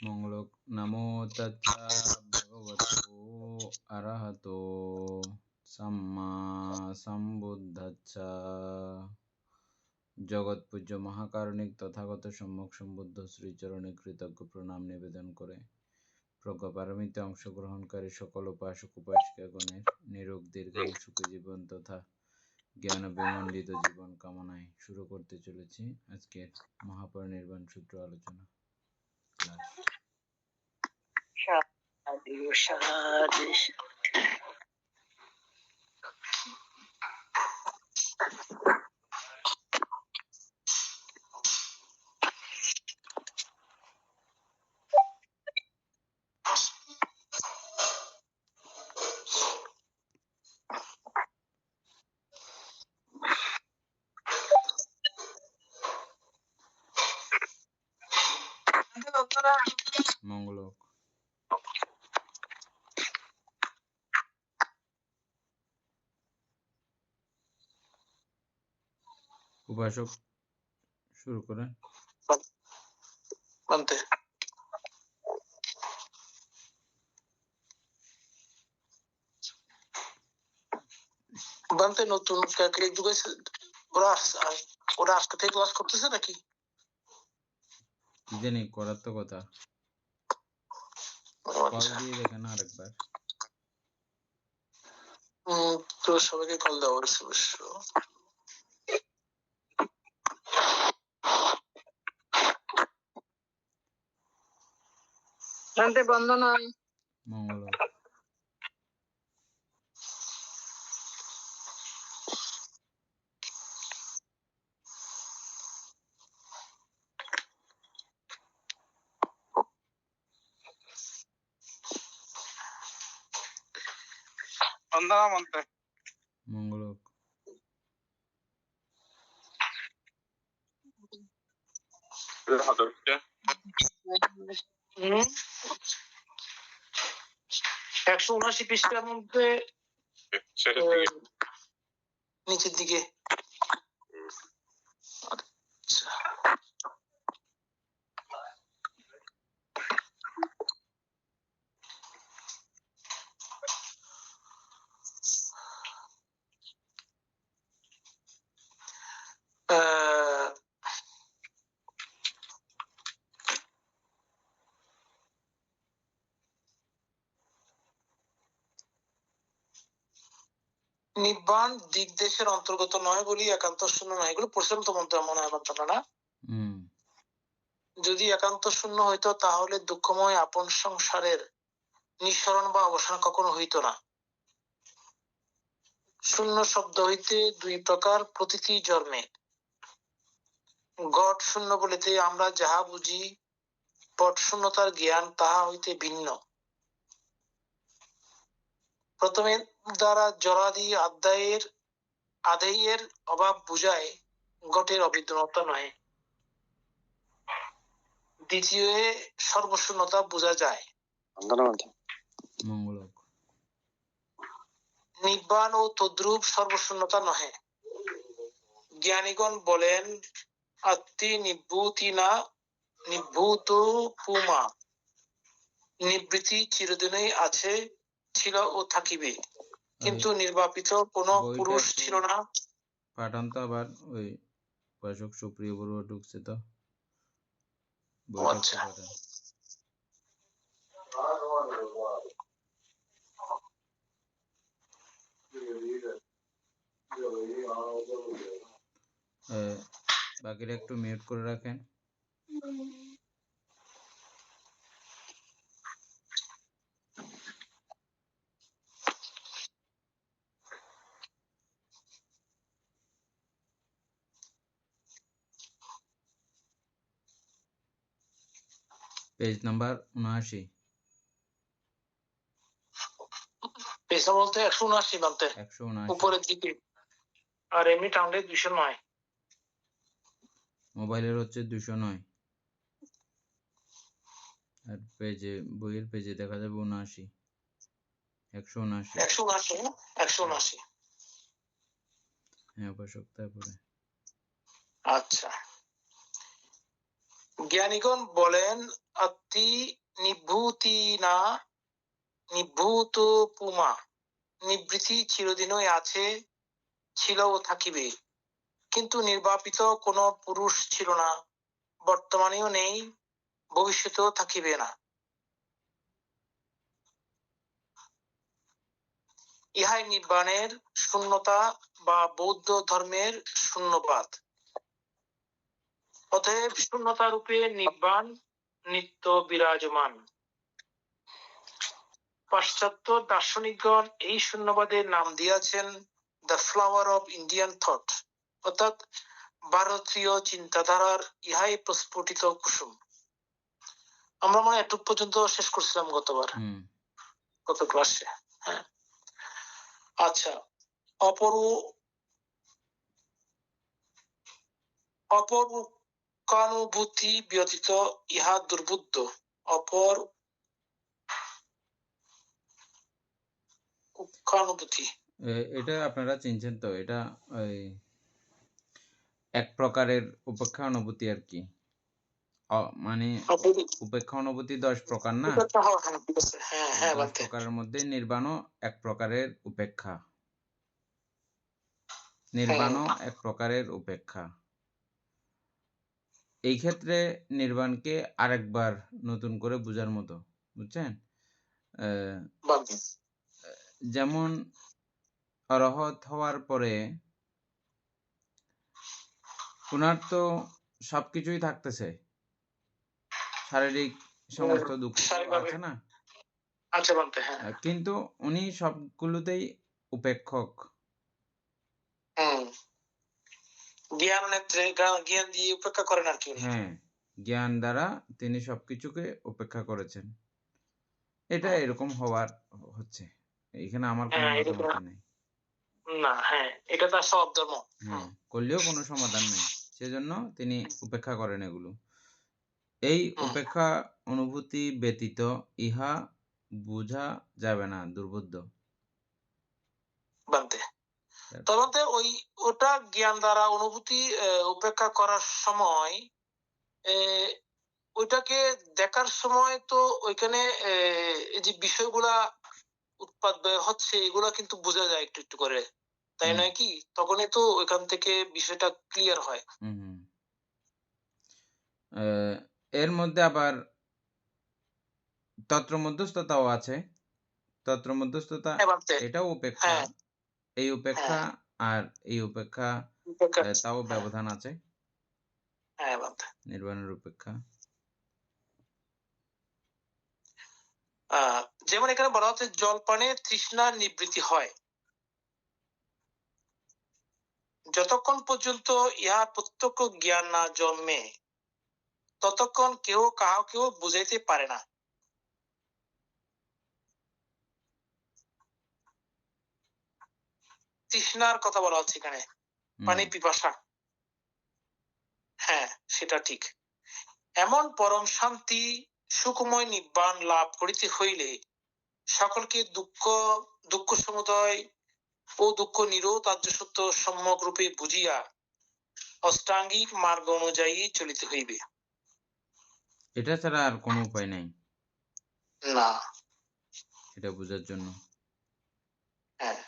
মঙ্গলক। নমো তচ্ছা ভগবতো অরহতো সাম্মা সম্বুদ্ধাচ্ছা। জগৎ পূজ্য মহাকারণিক তথাগত সম্যক সম্বুদ্ধ শ্রীচরণে কৃতজ্ঞ প্রণাম নিবেদন করে প্রজ্ঞাপারমিতে অংশগ্রহণকারী সকল উপাসক উপাসিকাগণের নিরোগ দীর্ঘায়ু সুখী জীবন তথা জ্ঞান বিমণ্ডিত জীবন কামনায় শুরু করতে চলেছি আজকের মহাপরিনির্বাণ সূত্র আলোচনা ক্লাস। মঙ্গলক। উপাসক শুরু করেন। বানতে নতুন ক্যালকুলেট যুগে ওরা আজকে থেকে ক্লাস করতেছে নাকি কি জানি, করার তো কথা। কল দিয়ে দেখেন আরেকবার। তো সবাইকে কল দেওয়া হয়েছে অবশ্য। জানতে বন্ধনা মঙ্গল। বন্ধনা মানতে মঙ্গল। একশো ৭৯ পৃষ্ঠার মধ্যে নিচের দিকে নিব্বাণ দিগদেশের অন্তর্গত নয় বলি একান্ত শূন্য নয়। এগুলো পরিশ্রম তো মন্ত্র মনে হয় মন্ত্রটা না। যদি একান্ত শূন্য হইতো তাহলে দুঃখময় আপন সংসারের নিঃসরণ বা অবসান কখনো হইতো না। শূন্য শব্দ হইতে দুই প্রকার প্রতীতি জন্মে। ঘট শূন্য বলিতে আমরা যাহা বুঝি পট শূন্যতার জ্ঞান তাহা হইতে ভিন্ন। প্রথমে দ্বারা জরাদি আদেয়ের অভাব বুঝায় ঘটের অবিদ্যনতা নয়। দ্বিতীয় সর্বশূন্যতা বোঝা যায়। নিব্বাণ ও তদ্রূপ সর্বশূন্যতা নহে। জ্ঞানীগণ বলেন আত্মি নিভূতি না নিভূত পুমা। নিবৃত্তি চিরদিনই আছে, ছিল ও থাকিবে, কিন্তু নির্বাপিত কোন পুরুষ ছিল না। পাঠান তো আবার ওই উপাসক সুপ্রিয় বড়ুয়া ঢুকছে তো। আচ্ছা বাকিরা একটু মিউট করে রাখেন। Page number 79। পেজটা বলতে 179 বানতে 179 উপরের দিকে, আর এমনি টাউনডে 209। মোবাইলের হচ্ছে 209, আর পেজে বইয়ের পেজে দেখা যাবে 79। 179 হ্যাঁ উপাসক। তারপরে আচ্ছা, জ্ঞানীগণ বলেন অতি নিভূতি না নিভূত পুমা, নিবৃত্তি চিরদিনই আছে, ছিল ও থাকিবে, কিন্তু নির্বাপিত কোনো পুরুষ ছিল না, বর্তমানেও নেই, ভবিষ্যতেও থাকিবে না। ইহাই নির্বাণের শূন্যতা বা বৌদ্ধ ধর্মের শূন্যবাদ। অতএব শূন্যতা রূপে নির্বাণ নিত্য বিরাজমান। পাশ্চাত্য দার্শনিকগণ এই শূন্যবাদের নাম দিয়েছেন the flower of Indian thought, অর্থাৎ ভারতীয় চিন্তাধারার ইহাই প্রস্ফুটিত কুসুম। আমরা মনে হয় এটুক পর্যন্ত শেষ করছিলাম গতবার, গত ক্লাসে। হ্যাঁ, আচ্ছা। অপরূপানুভূতি ব্যতীত ইহা দুর্বুদ্ধ। অপরূপানুভূতি এটা আপনারা চিনছেন তো, এটা ওই এক প্রকারের উপেক্ষা অনুভূতি আর কি। মানে উপেক্ষা অনুভূতি 10 প্রকার না, 10 প্রকারের মধ্যে নির্বাণও এক প্রকারের উপেক্ষা। নির্বাণও এক প্রকারের উপেক্ষা। এই ক্ষেত্রে নির্বাণকে আরেকবার নতুন করে বোঝার মতো, বুঝছেন? যেমন অরহত হওয়ার পরে উনার তো সবকিছুই থাকতেছে, শারীরিক সমস্ত দুঃখ আছে না, কিন্তু উনি সবগুলোতেই উপেক্ষক। জ্ঞান নেত্রে জ্ঞান দিয়ে উপেক্ষা করেন আর কি। হ্যাঁ, জ্ঞান দ্বারা তিনি সবকিছুকে উপেক্ষা করেছেন। এটা এরকম হওয়ার হচ্ছে, এখানে আমার কোনো মতামত নেই। না, হ্যাঁ, এটা তার স্বভাব ধর্ম। হ্যাঁ, করলেও কোনো সমাধান নেই, সেজন্য তিনি উপেক্ষা করেন এগুলো। এই উপেক্ষা অনুভূতি ব্যতীত ইহা বোঝা যাবে না, দুর্বোধ্য। তবে ওটা জ্ঞান দ্বারা অনুভূতি উপেক্ষা করার সময় ওইটাকে দেখার সময় তো ওইখানে এই যে বিষয়গুলা উৎপাদ হচ্ছে এগুলা কিন্তু বোঝা যায় একটু একটু করে, তাই নয় কি? তখনই তো ওইখান থেকে বিষয়টা ক্লিয়ার হয়। এর মধ্যে আবার তত্র মধ্যস্থতাও আছে। তত্র মধ্যস্থতা এটাও উপেক্ষা। এই উপেক্ষা আর এই উপেক্ষা তাও ব্যবধান আছে। নির্বাণের উপেক্ষা। যেমন এখানে বলা হচ্ছে জলপানে তৃষ্ণার নিবৃত্তি হয়, যতক্ষণ পর্যন্ত ইহা প্রত্যক্ষ জ্ঞান না জন্মে ততক্ষণ কেউ কাহাকেও বুঝাইতে পারে না। তৃষ্ণার কথা বলা হচ্ছে এখানে, পানি পিপাসা। হ্যাঁ, সেটা ঠিক। এমন পরম শান্তি সুখময় নিব্বাণ লাভ করিতে হইলে সকলকে দুঃখ সমুদয় ও দুঃখ নিরোধ আর্য সত্য সম্যক রূপে বুঝিয়া অষ্টাঙ্গিক মার্গ অনুযায়ী চলিতে হইবে। এটা ছাড়া আর কোনো উপায় নাই না, এটা বোঝার জন্য। হ্যাঁ,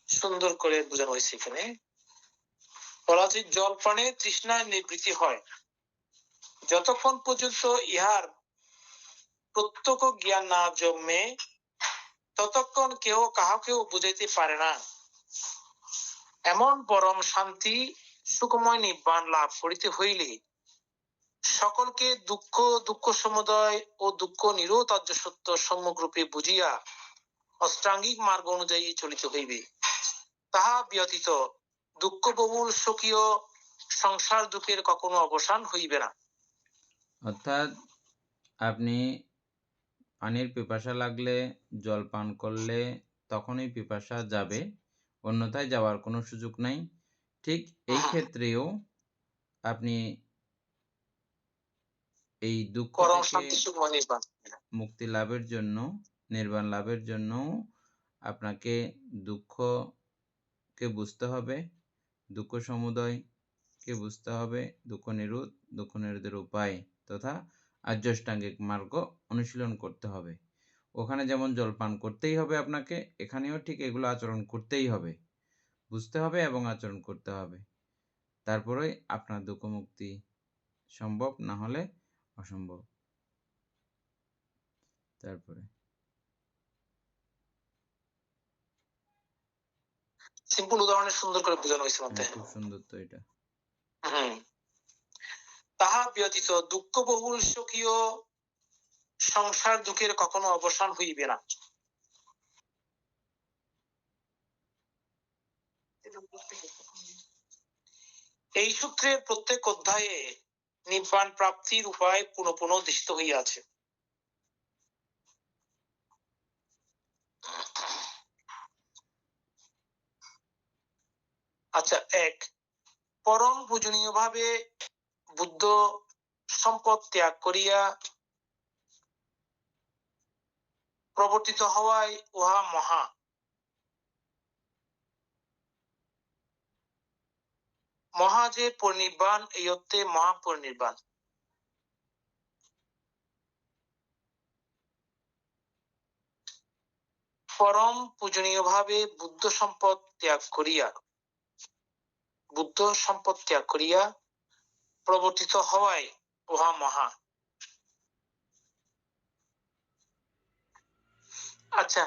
সুন্দর করে বোঝানো হয়েছে এখানে। বলা হচ্ছে জলপানে তৃষ্ণার নিবৃত্তি হয়, যতক্ষণ পর্যন্ত ইহার প্রত্যক্ষ জ্ঞান না জন্মে ততক্ষণ কেউ কাহাকেও বুঝাইতে পারে না। এমন পরম শান্তি সুখময় নিব্বাণ লাভ করিতে হইলে সকলকে দুঃখ সমুদয় ও দুঃখ নিরোধ আর্য সত্য সম্যক রূপে বুঝিয়া অষ্টাঙ্গিক মার্গ অনুযায়ী চলিতে হইবে। তাহা ব্যতীত দুঃখ বহুল স্বকীয় সংসার দুঃখের কখনো অবসান হইবে না। অর্থাৎ আপনি পানির পিপাসা লাগলে জল পান করলে তখনই পিপাসা যাবে, অন্যথায় যাওয়ার কোনো সুযোগ নাই। ঠিক এই ক্ষেত্রেও আপনি এই দুঃখ থেকে মুক্তি লাভের জন্য, নির্বাণ লাভের জন্য আপনাকে দুঃখকে বুঝতে হবে, দুঃখ সমুদয়কে কে বুঝতে হবে, দুঃখ নিরোধ, দুঃখ নিরোধের উপায় তথা আর্যাষ্টাঙ্গিক মার্গ অনুশীলন করতে হবে। ওখানে যেমন জলপান করতেই হবে আপনাকে, এখানেও ঠিক এগুলো আচরণ করতেই হবে, বুঝতে হবে এবং আচরণ করতে হবে। তারপরেই আপনার দুঃখ মুক্তি সম্ভব, না হলে অসম্ভব। তারপরে সিম্পল উদাহরণে সুন্দর করে বোঝানো হয়েছে মতে। খুব সুন্দর তো এটা। তাহা ব্যতীত দুঃখবহুল স্বকীয় সংসার দুঃখের কখনো অবসান হইবে না। এই সূত্রে প্রত্যেক অধ্যায়ে নির্বাণ প্রাপ্তির উপায় পুনঃ পুনঃ দৃষ্ট হইয়াছে। আচ্ছা, ১ পরম পূজনীয় ভাবে বুদ্ধ সম্পদ ত্যাগ করিয়া প্রবর্তিত হওয়ায় উহা মহা। মহা যে পরিনির্বাণ, এই অর্থে মহাপরিনির্বাণ। পরম পূজনীয় ভাবে বুদ্ধ সম্পদ ত্যাগ করিয়া প্রবর্তিত হওয়ায় উহা মহা। আচ্ছা,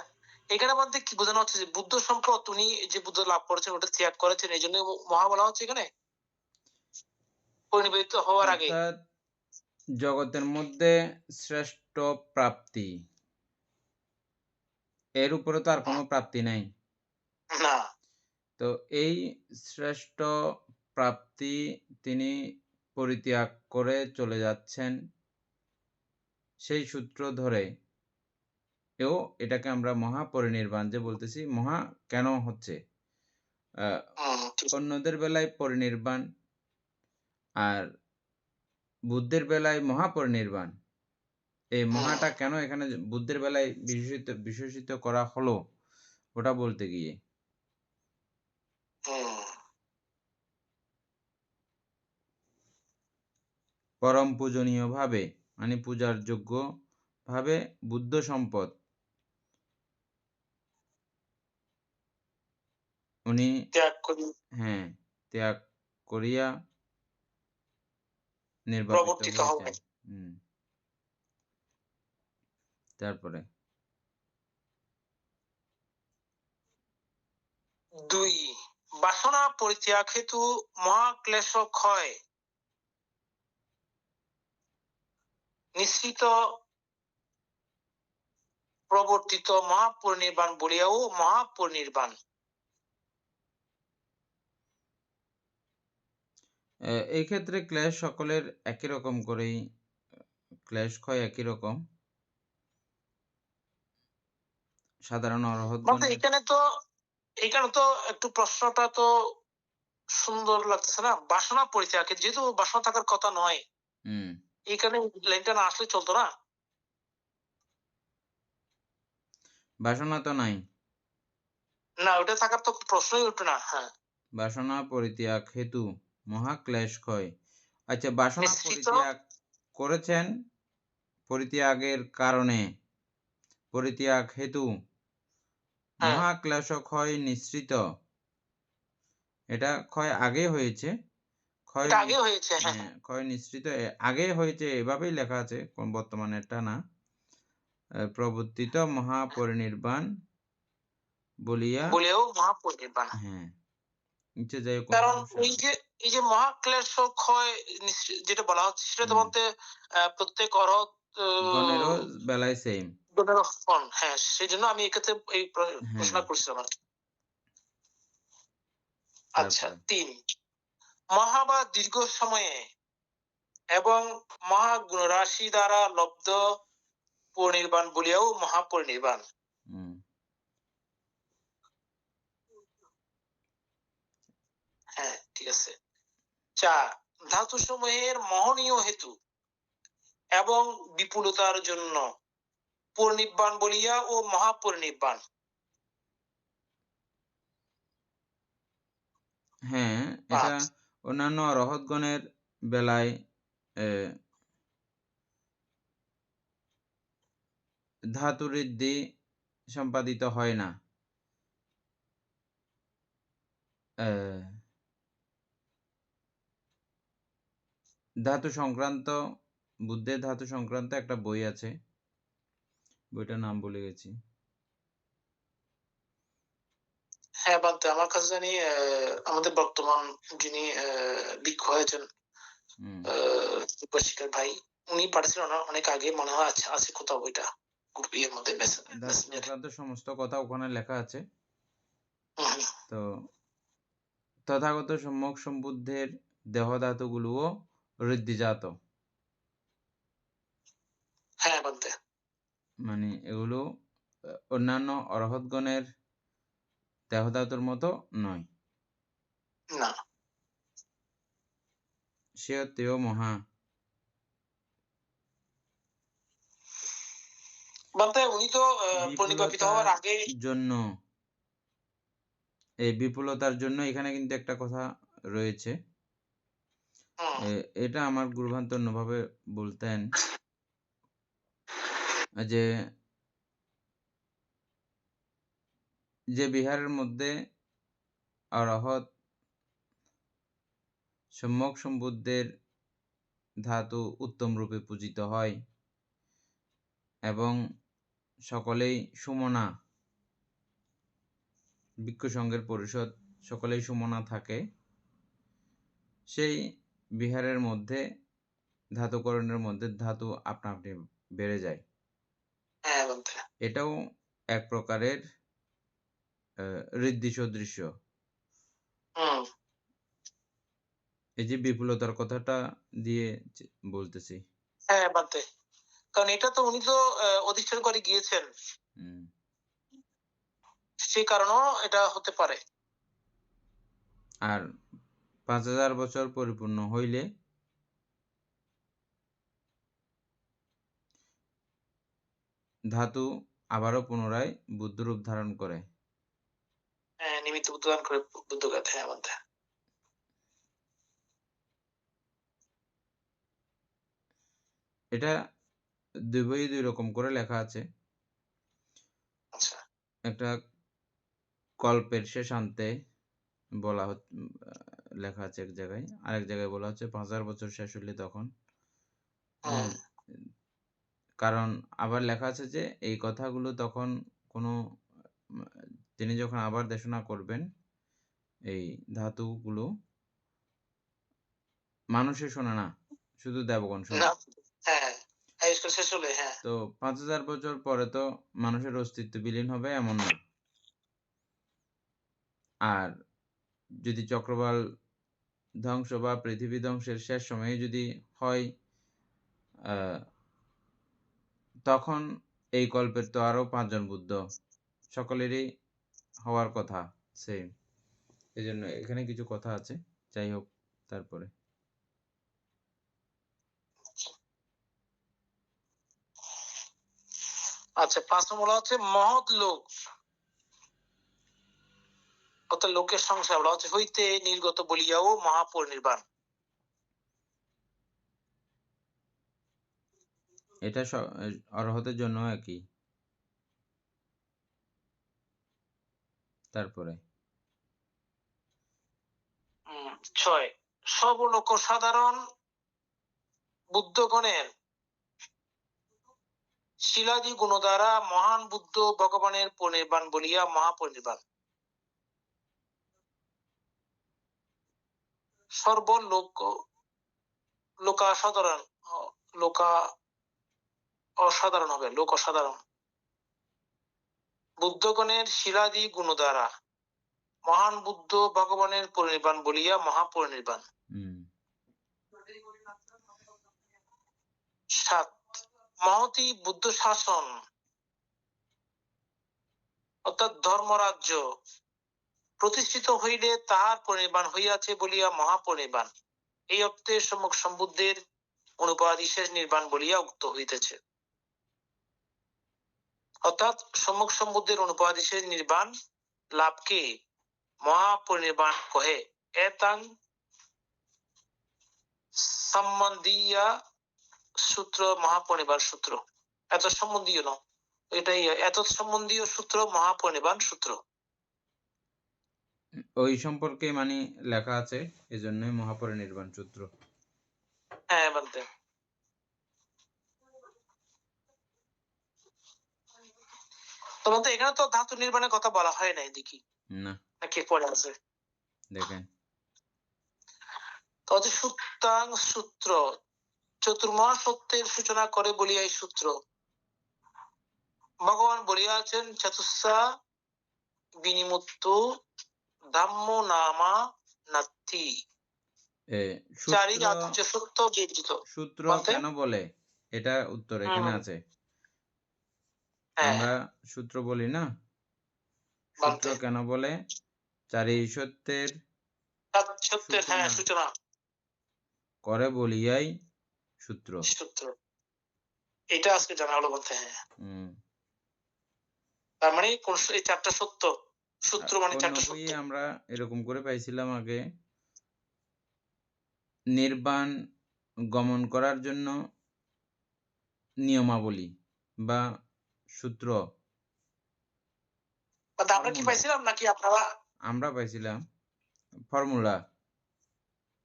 এখানে বলতে কি বোঝানো হচ্ছে যে বুদ্ধ সম্পদ উনি যে বুদ্ধ লাভ করেছেন ওটা ত্যাগ করেছেন, এই জন্য মহা বলা হচ্ছে এখানে পরিনির্বাচিত হওয়ার আগে। অর্থাৎ জগতের মধ্যে শ্রেষ্ঠ প্রাপ্তি, এর উপরে তো আর কোনো প্রাপ্তি নাই। না, তো এই শ্রেষ্ঠ প্রাপ্তি তিনি পরিত্যাগ করে চলে যাচ্ছেন, সেই সূত্র ধরে এটাকে আমরা মহাপরিনির্বাণ যে বলতেছি, মহা কেন হচ্ছে, অন্যদের বেলায় পরিনির্বাণ আর বুদ্ধের বেলায় মহাপরিনির্বাণ। এই মহাটা কেন এখানে বুদ্ধের বেলায় বিশেষিত করা হলো, ওটা বলতে গিয়ে পরম পূজনীয় ভাবে মানে পূজার যোগ্য ভাবে বুদ্ধ সম্পদ উনি ত্যাগ করিয়া নির্বাপিত হয়েছেন। তারপরে ২ বাসনা পরিত্যাগ হেতু মহাক্লেশ ক্ষয় নিশ্চিত প্রবর্তিত মহাপরিনির্বাণ বলিয়াও মহাপরিনির্বাণ। এই ক্ষেত্রে ক্লেশ সকলের একই রকম করেই, ক্লেশ ক্ষয় একই রকম। সাধারণ অরহৎগণ এখানে তো একটু প্রশ্নটা তো সুন্দর লাগছে না, বাসনা পরিত্যাগ, যেহেতু বাসনা থাকার কথা নয়, এখানে লাইনটা না আসলে চলতো না। বাসনা তো নাই, না ওটা থাকার তো প্রশ্নই উঠবে না। হ্যাঁ, বাসনা পরিত্যাগ হেতু মহাক্লেশ ক্ষয়। আচ্ছা, বাসনা পরিত্যাগ করেছেন, পরিত্যাগের কারণে পরিত্যাগ হেতু মহাক্লেশ ক্ষয় নিঃসৃত। এটা ক্ষয় আগে হয়েছে, ক্ষয় নিঃসৃত আগে হয়েছে, এভাবেই লেখা আছে, বর্তমানে এটা না। প্রবর্তিত মহাপরিনির্বাণ বলিয়াও মহাপরিনির্বাণ। হ্যাঁ, নিচে যাই। কারণ এই যে মহাক্লেশ ক্ষয় যেটা বলা হচ্ছে, সেটা তো বলতে প্রত্যেক অরহৎ গণেরও বেলায় সেম। হ্যাঁ, সেই জন্য আমি এক্ষেত্রে এই প্রশ্ন করছিলাম। আচ্ছা, ৩ মহা বা দীর্ঘ সময়ে এবং মহাগুণরাশি দ্বারা লব্ধ পরিনির্বাণ বলিয়াও মহাপরিনির্বাণ। হ্যাঁ, ঠিক আছে। ৪ ধাতু সমূহের মহনীয় হেতু এবং বিপুলতার জন্য পরিনির্বাণ বলিয়া ও মহাপরিনির্বাণ। হ্যাঁ, এটা অন্যান্য অরহৎগণের বেলায় ধাতু ঋদ্ধি সম্পাদিত হয় না। ধাতু সংক্রান্ত বুদ্ধের ধাতু সংক্রান্ত একটা বই আছে, বইটার নাম ভুলে গেছি। হ্যাঁ বান্তে, আমার কাছে জানি আমাদের বর্তমান যিনি ভিক্ষু হয়েছেন শিকার ভাই, উনি পাঠিয়েছিলেন অনেক আগে, মনে হয় আছে কোথাও বইটা গ্রুপ ইয়ের মধ্যে ধাতু সংক্রান্ত সমস্ত কথা ওখানে লেখা আছে। তো তথাগত সম্যক সম্বুদ্ধের দেহ ধাতুগুলোও ঋদ্ধিজাত। হ্যাঁ বান্তে, মানে এগুলো অন্যান্য অরহৎগণের দেহ ধাতুর মতো নয়। না সে তেও মহা। বান্তে, উনি তো পরিণীপাপিত হওয়ার আগে জন্য, এই বিপুলতার জন্য এখানে কিন্তু একটা কথা রয়েছে। এটা আমার গুরুভান্ত অন্যভাবে বলতেন যে যে বিহারের মধ্যে অরহৎ সম্যক সম্বুদ্ধের ধাতু উত্তম রূপে পূজিত হয় এবং সকলেই সুমনা, ভিক্ষু সংঘের পরিষদ সকলেই সুমনা থাকে, সেই বিহারের মধ্যে ধাতুকরণের মধ্যে ধাতু আপনা আপনি বেড়ে যায়। হ্যাঁ বান্তে, এটাও এক প্রকারের ঋদ্ধি সদৃশ্য। এই যে বিপুলতার কথাটা দিয়ে বলতেছি। হ্যাঁ বান্তে, কারণ এটা তো উনি তো অধিষ্ঠান করে গিয়েছেন, সেই কারণেও এটা হতে পারে। আর 5000 বছর পরিপূর্ণ হইলে ধাতু আবারও পুনরায় বুদ্ধরূপ ধারণ করে। হ্যাঁ, নিমিত্ত বুদ্ধদান করে বুদ্ধঘাত। হ্যাঁ বান্তে, এটা দুই বই দুই রকম করে লেখা আছে। আচ্ছা, একটা কল্পের শেষান্তে বলা লেখা আছে এক জায়গায়, আরেক জায়গায় বলা হচ্ছে 5000 বছর শেষ হলে তখন। কারণ আবার লেখা আছে যে এই কথাগুলো তখন কোনো তিনি যখন আবার দেশনা করবেন, এই ধাতুগুলো মানুষে শোনে না, শুধু দেবগণ শোনে। হ্যাঁ শেষ হলে, হ্যাঁ তো 5000 বছর পরে তো মানুষের অস্তিত্ব বিলীন হবে এমন না। আর যদি চক্রবাল ধ্বংস বা পৃথিবী ধ্বংসের শেষ সময়ে যদি হয়, তখন এই কল্পের তো আরো 5 জন বুদ্ধ সকলেরই হওয়ার কথা সেম। এই জন্য এখানে কিছু কথা আছে, যাই হোক। তারপরে আচ্ছা, 5 নম্বর হচ্ছে মহৎ লোক, অর্থাৎ লোকের সংসার বলা হচ্ছে হইতে নির্গত বলিয়াও মহাপরিনির্বাণ। এটা অরহতের জন্য একই। তারপরে 6 সর্বলোক সাধারণ বুদ্ধগণের শিলাদি গুণ দ্বারা মহান বুদ্ধ ভগবানের পরিনির্বাণ বলিয়া মহাপরিনির্বাণ। সর্বলোক লোকা সাধারণ, লোকা অসাধারণ হবে, লোক অসাধারণ বুদ্ধগণের শিলাদি গুণ দ্বারা মহান বুদ্ধ ভগবানের পরিনির্বাণ বলিয়া মহাপরিনির্বাণ। 7 মহতি বুদ্ধ শাসন অর্থাৎ ধর্মরাজ্য প্রতিষ্ঠিত হইলে তাহার পরিনির্বাণ হইয়াছে বলিয়া মহাপরিনির্বাণ। এই অর্থে সম্যক সম্বুদ্ধের অনুপাদি শেষ নির্বাণ বলিয়া উক্ত হইতেছে। অর্থাৎ সম্যক সম্বুদ্ধের অনুপাদি শেষ নির্বাণ লাভকে মহাপরিনির্বাণ কহে। এতাং সম্বন্ধীয় সূত্র মহাপরিনির্বাণ সূত্র। এত সম্বন্ধীয় ন, এটাই এত সম্বন্ধীয় সূত্র মহাপরিনির্বাণ সূত্র। ওই সম্পর্কে মানে লেখা আছে, এজন্যই মহাপরিনির্বাণ সূত্র। হ্যাঁ বলতে তোমার তো এখানে তো ধাতু নির্মাণের কথা বলা হয় নাই দেখি, না নাকি পরে আছে? দেখেন, তো হচ্ছে সুতাং সূত্র চতুর্মহা সত্যের সূচনা করে বলিয়া এই সূত্র। ভগবান বলিয়াছেন চতুস্সা বিনিমুক্ত ধাম্ম নামা নাত্তি। চারি সূত্র আদ্য সত্য বিরজিত। সূত্র বলতে? কেন বলে, এটা উত্তর এখানে আছে। হ্যাঁ আমরা সূত্র বলি না, সূত্র বলতে কেন বলে? চারি সত্যের সত্যের হ্যাঁ সূচনা করে বলিয়াই সূত্র। সূত্র, এটা আজকে জানা হলো বলতে। হ্যাঁ হুম। তার মানে কোন এই চারটা সত্য, সূত্র মানে অন্য চারটা বইয়ে সত্য। আমরা এরকম করে পাইছিলাম আগে, নির্বাণ গমন করার জন্য নিয়মাবলী বা সূত্র আমরা কি পাইছিলাম নাকি আপনারা? আমরা পাইছিলাম ফর্মুলা।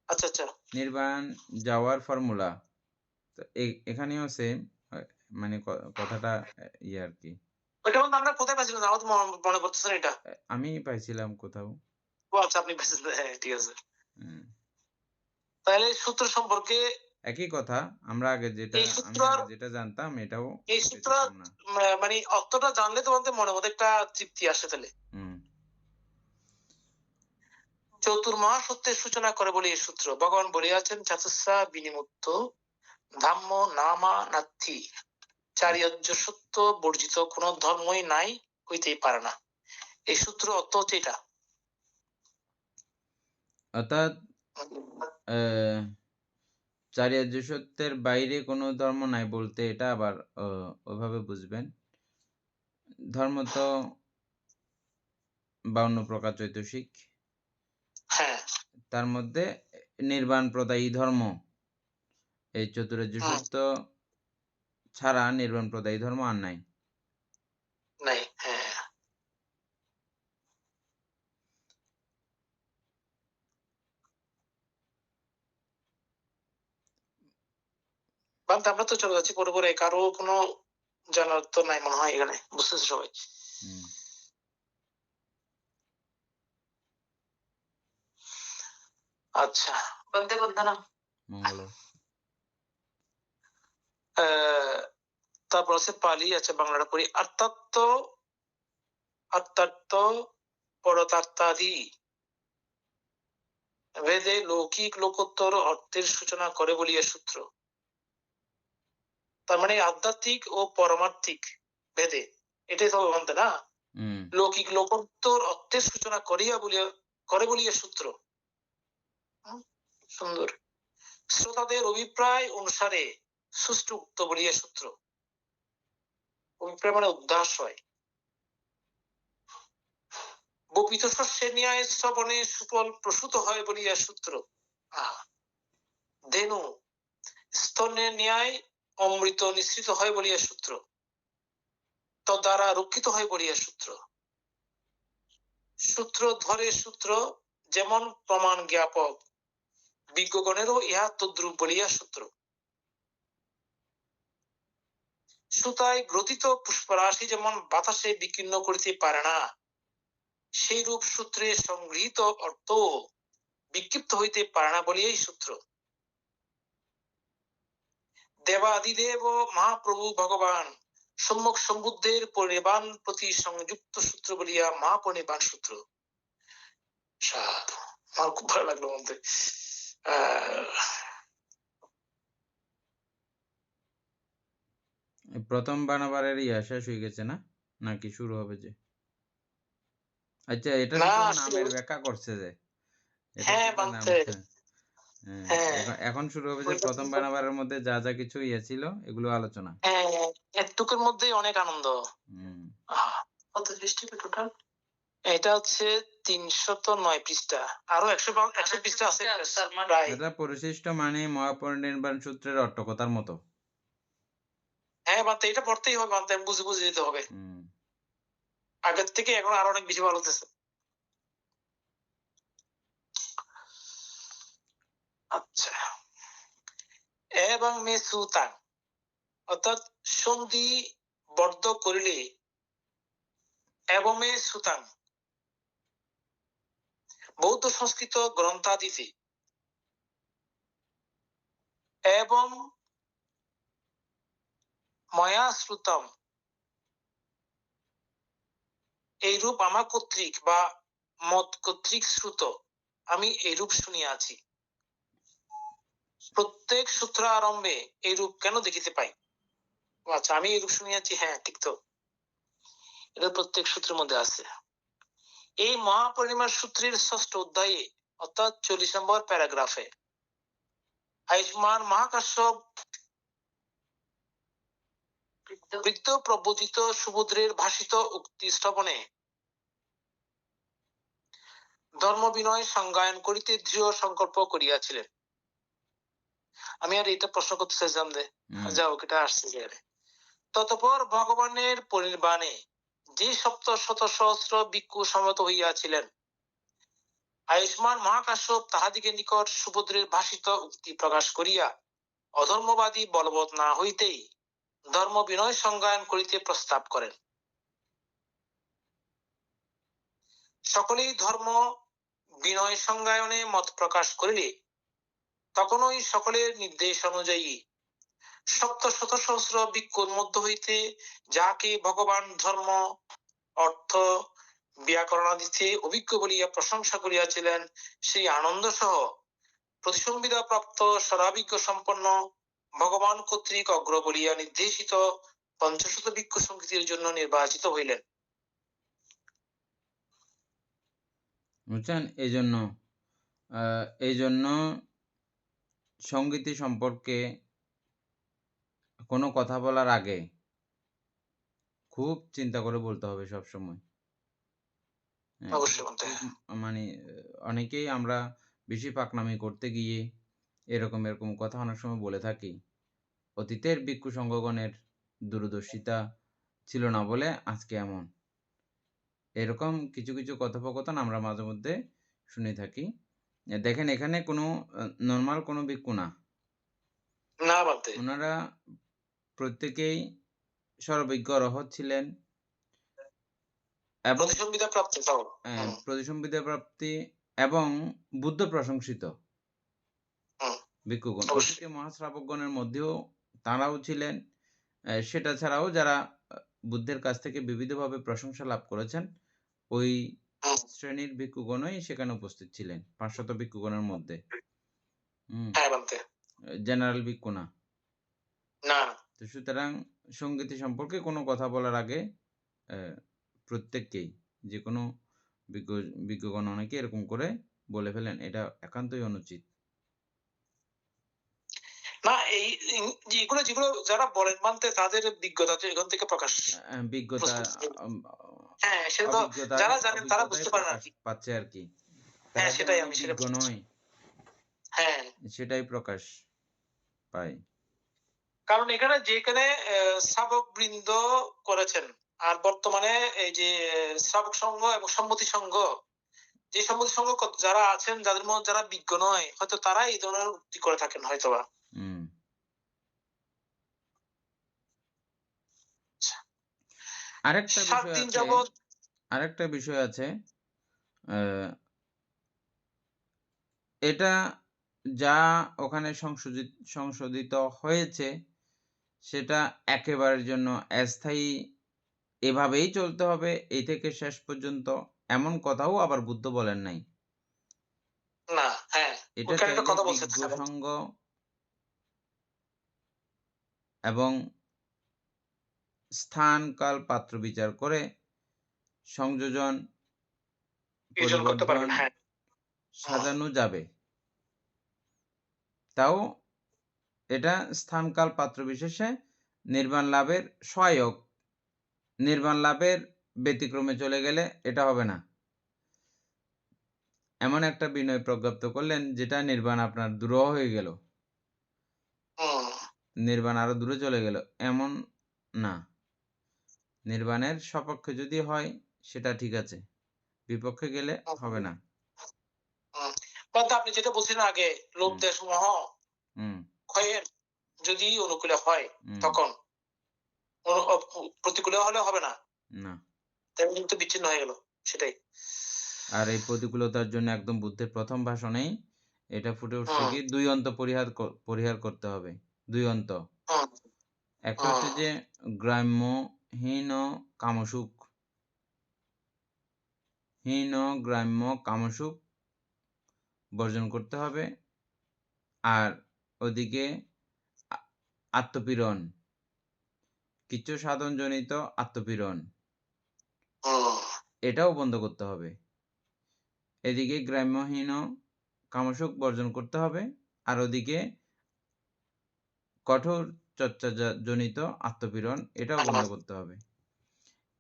আচ্ছা আচ্ছা, নির্বাণ যাওয়ার ফর্মুলা। তো এখানেও সেম, মানে কথাটা ইয়ে আর কি। ওইটা বলতে আমরা কোথায় পাইছিলাম আমার তো মনে করতেছেন এটা। আমি পাইছিলাম কোথাও। ও আচ্ছা, আপনি পাইছিলেন, হ্যাঁ ঠিক আছে। হুম। তাহলে সূত্র সম্পর্কে একই কথা, আমরা আগে যেটা এই আমি সূত্র আগে যেটা জানতাম এটাও এই সূত্র ব্যতিক্রম না। মানে অর্থটা জানলে তোমাদের মনের মধ্যে একটা তৃপ্তি আসে। তাহলে হুম। চতুর্মহা সত্যের সূচনা করে বলে এই সূত্র। ভগবান বলিয়াছেন চতুস্সা বিনিমুক্ত ধাম্ম নামা নাত্থি। চারি আদ্য সত্য বর্জিত কোন ধর্মই নাই, হইতেই পারে না। এই সূত্র অর্থ হচ্ছে এটা। অর্থাৎ চারি আর্য সত্যের বাইরে কোনো ধর্ম নাই বলতে এটা আবার ওইভাবে বুঝবেন। ধর্ম তো 52 প্রকার চৈতসিক, হ্যাঁ তার মধ্যে নির্বাণ প্রদায়ী ধর্ম, এই চতুরার্য হুম, সত্য ছাড়া নির্বাণ প্রদায়ী ধর্ম আর নাই। নাই হ্যাঁ। আমরা তো চলে যাচ্ছি পরে পরে, কারো কোনো জানার তো নাই মনে হয়, এখানে বুঝতেছে সবাই। হুম। আচ্ছা, বন্দে বন্দনা মঙ্গল। তারপর আছে পালি। আচ্ছা বাংলাটা পড়ি। আত্মাত্ম আত্মাত্ম পরতাত্মাদি বেদে লৌকিক লোকোত্তর অর্থের সূচনা করে বলিয়া সূত্র। তার মানে আধ্যাত্মিক ও পরমার্থিক ভেদে, এটাই তো বলতে না, লৌকিক লোকোত্তর অর্থের সূচনা করিয়া বলিয়া করে বলিয়া সূত্র। সুন্দর। শ্রোতাদের অভিপ্রায় অনুসারে সুষ্ঠু উক্ত বলিয়া সূত্র। অভিপ্রায় মানে উদ্দাস হয়। বপিত শস্যের ন্যায় শ্রবণে সুফল প্রসূত হয় বলিয়া সূত্র। ধেনু স্তনের ন্যায় অমৃত নিঃসৃত হয় বলিয়া সূত্র। তদ্বারা রক্ষিত হয় বলিয়া সূত্র। সূত্র ধরে সূত্র যেমন প্রমাণ জ্ঞাপক, বিজ্ঞগণেরও ইহা তদ্রূপ বলিয়া সূত্র। সুতায় গ্রথিত পুষ্পরাশি যেমন বাতাসে বিকীর্ণ করিতে পারে না, সেই রূপ সূত্রে সংগৃহীত অর্থ বিক্ষিপ্ত হইতে পারে না বলিয়াই সূত্র। দেবাদিদেব মহাপ্রভু ভগবান সম্যক সম্বুদ্ধের পরিনির্বাণ প্রতি সংযুক্ত সূত্র বলিয়া মহাপরিনির্বাণ সূত্র। সাধু, আমার খুব ভালো লাগলো বলতে। প্রথম বানাবারের ইয়া শেষ হয়ে গেছে না, নাকি শুরু হবে যে? আচ্ছা, এটা না তো নামের ব্যাখ্যা করছে যে, এটা হ্যাঁ তো নাম। বানতে হ্যাঁ এখন শুরু হবে যে প্রথম বানাবারের মধ্যে যা যা কিছু ইয়ে ছিল এগুলো আলোচনা। হ্যাঁ, একটুকুর মধ্যেই অনেক আনন্দ। হুম। কত দৃষ্টি টোটাল এটা হচ্ছে 309 পৃষ্ঠা, আরো 100 পৃষ্ঠা আছে প্রায়। এটা পরিশিষ্ট মানে মহাপরিনির্বাণ সূত্রের অট্টকথার মতো। হ্যাঁ মানতে এটা পড়তেই হবে, মানতে বুঝে বুঝে দিতে হবে। আগের থেকে এখন আরো অনেক বেশি ভালো হতেছে। আচ্ছা, এবং মে সুতাং অর্থাৎ সন্ধি বদ্ধ করিলে এবং মে সুতাং বৌদ্ধ সংস্কৃত গ্রন্থাদিতে এবং ময়া শ্রুতম এইরূপ আমার কর্তৃক বা মত কর্তৃক শ্রুত আমি এইরূপ শুনিয়াছি। প্রত্যেক সূত্র আরম্ভে এইরূপ কেন দেখিতে পাই? আচ্ছা, আমি এইরূপ শুনিয়াছি, হ্যাঁ ঠিক তো, এটা প্রত্যেক সূত্রের মধ্যে আছে। এই মহাপরিনির্বাণ সূত্রের 6ষ্ঠ অধ্যায়ে অর্থাৎ 40 নম্বর প্যারাগ্রাফে আয়ুষ্মান মহাকাশ্যপ বৃদ্ধ প্রবোধিত সুভদ্রের ভাষিত উক্তি শ্রবণে ধর্ম বিনয় সংজ্ঞায়ন করিতে দৃঢ় সংকল্প করিয়াছিলেন। আমি আর এটা প্রশ্ন করতে চাইছিলাম যে যাও এটা আসছে যে ততপর ভগবানের পরিনির্বাণে যে সপ্ত শত সহস্র ভিক্ষু সমবেত হইয়াছিলেন, আয়ুষ্মান মহাকাশ্যপ তাহাদিকে নিকট সুভদ্রের ভাষিত উক্তি প্রকাশ করিয়া অধর্মবাদী বলবৎ না হইতেই ধর্ম বিনয় সংজ্ঞায়ন করিতে প্রস্তাব করেন। সকলেই ধর্ম বিনয় সংজ্ঞায়নে মত প্রকাশ করিলে তখনই সকলের নির্দেশ অনুযায়ী সপ্ত শত সহস্র ভিক্ষুর মধ্য হইতে যাকে ভগবান ধর্ম অর্থ ব্যাকরণাদিতে অভিজ্ঞ বলিয়া প্রশংসা করিয়াছিলেন, সেই আনন্দ সহ প্রতিসংবিদা প্রাপ্ত সরাভিজ্ঞ সম্পন্ন ভগবান কর্তৃক অগ্র বলিয়া নির্দেশিত পঞ্চশত ভিক্ষু সংগীতের জন্য নির্বাচিত হইলেন। বুঝছেন? এই জন্য সংগীতি সম্পর্কে কোনো কথা বলার আগে খুব চিন্তা করে বলতে হবে সবসময়। অবশ্যই মানে অনেকেই আমরা বেশি পাকনামি করতে গিয়ে এরকম কথা অনেক সময় বলে থাকি। অতীতের ভিক্ষু সংঘগণের দূরদর্শিতা ছিল না বলে আজকে এমন। এরকম কিছু কথোপকথন আমরা মাঝে মধ্যে শুনে থাকি। দেখেন এখানে কোনো নরমাল কোনো ভিক্ষু না। ওনারা প্রত্যেকেই সর্বজ্ঞ রহৎ ছিলেন এবং প্রতিসংবিদা প্রাপ্তি এবং বুদ্ধ প্রশংসিত ভিক্ষুগণ। অতীতে মহাশ্রাবকগণের মধ্যেও তাঁরাও ছিলেন। সেটা ছাড়াও যারা বুদ্ধের কাছ থেকে বিবিধভাবে প্রশংসা লাভ করেছেন, ওই শ্রেণীর ভিক্ষুগণই সেখানে উপস্থিত ছিলেন 500 ভিক্ষুগণের মধ্যে। জেনারেল ভিক্ষু না। তো সুতরাং সংগীতি সম্পর্কে কোনো কথা বলার আগে প্রত্যেককেই যে কোনো ভিক্ষুগণ অনেকে এরকম করে বলে ফেলেন, এটা একান্তই অনুচিত। না, এই যেগুলো যারা বলেন মানতে তাদের বিজ্ঞতা এখান থেকে প্রকাশ, বিজ্ঞতা হ্যাঁ সেটা তো যারা জানেন তারা বুঝতে পারেন আর কি, পাচ্ছে আর কি। হ্যাঁ সেটাই আমি বিজ্ঞ নয়, হ্যাঁ সেটাই প্রকাশ পায়। কারণ এখানে যেখানে শ্রাবক বৃন্দ করেছেন আর বর্তমানে এই যে শ্রাবক সংঘ এবং সম্মতি সংঘ, যে সম্মতি সংঘ যারা আছেন যাদের মধ্যে যারা বিজ্ঞ নয় হয়তো তারা এই ধরনের উক্তি করে থাকেন হয়তোবা। আরেকটা বিষয় আছে, এটা যা ওখানে সংশোধিত হয়েছে সেটা একেবারের জন্য অস্থায়ী, এভাবেই চলতে হবে এই থেকে শেষ পর্যন্ত, এমন কথাও আবার বুদ্ধ বলেন নাই। না, হ্যাঁ, এটা ভিক্ষু সংঘ এবং স্থান কাল পাত্র বিচার করে সংযোজন পরিবর্তন সাজানো যাবে। তাও এটা স্থান কাল পাত্র বিশেষে নির্বাণ লাভের সহায়ক, নির্বাণ লাভের ব্যতিক্রমে চলে গেলে এটা হবে না। এমন একটা বিনয় প্রজ্ঞাপ্ত করলেন যেটা নির্বাণ আপনার দূরও হয়ে গেল, হুম নির্বাণ আরো দূরে চলে গেল, এমন না। নির্বাণের সপক্ষে যদি হয় সেটা ঠিক আছে, বিপক্ষে গেলে হুম হবে না। হুম। বলতে আপনি যেটা বলছিলেন আগে, লোভ হুম দেশ মোহ হুম ক্ষয়ের যদি অনুকূলে হয় হুম তখন প্রতিকূলে হলে হবে না, না। তাই কিন্তু বিচ্ছিন্ন হয়ে গেল, সেটাই। আর এই প্রতিকূলতার জন্য একদম বুদ্ধের প্রথম ভাষণেই এটা ফুটে উঠছে হুম কি, ২ অন্ত পরিহার করতে হবে। ২ অন্ত। হুম একটা হচ্ছে হুম যে গ্রাম্য হীন কামসুখ, হীন গ্রাম্য কামসুখ বর্জন করতে হবে। আর ওদিকে আ আত্মপীড়ন, কিচ্ছু সাধনজনিত আত্মপীড়ন, হুম এটাও বন্ধ করতে হবে। এদিকে গ্রাম্যহীন কামসুখ বর্জন করতে হবে। আর ওদিকে কঠোর জনিত আত্মপীড়ন, এটাও বন্ধ হুম করতে হবে।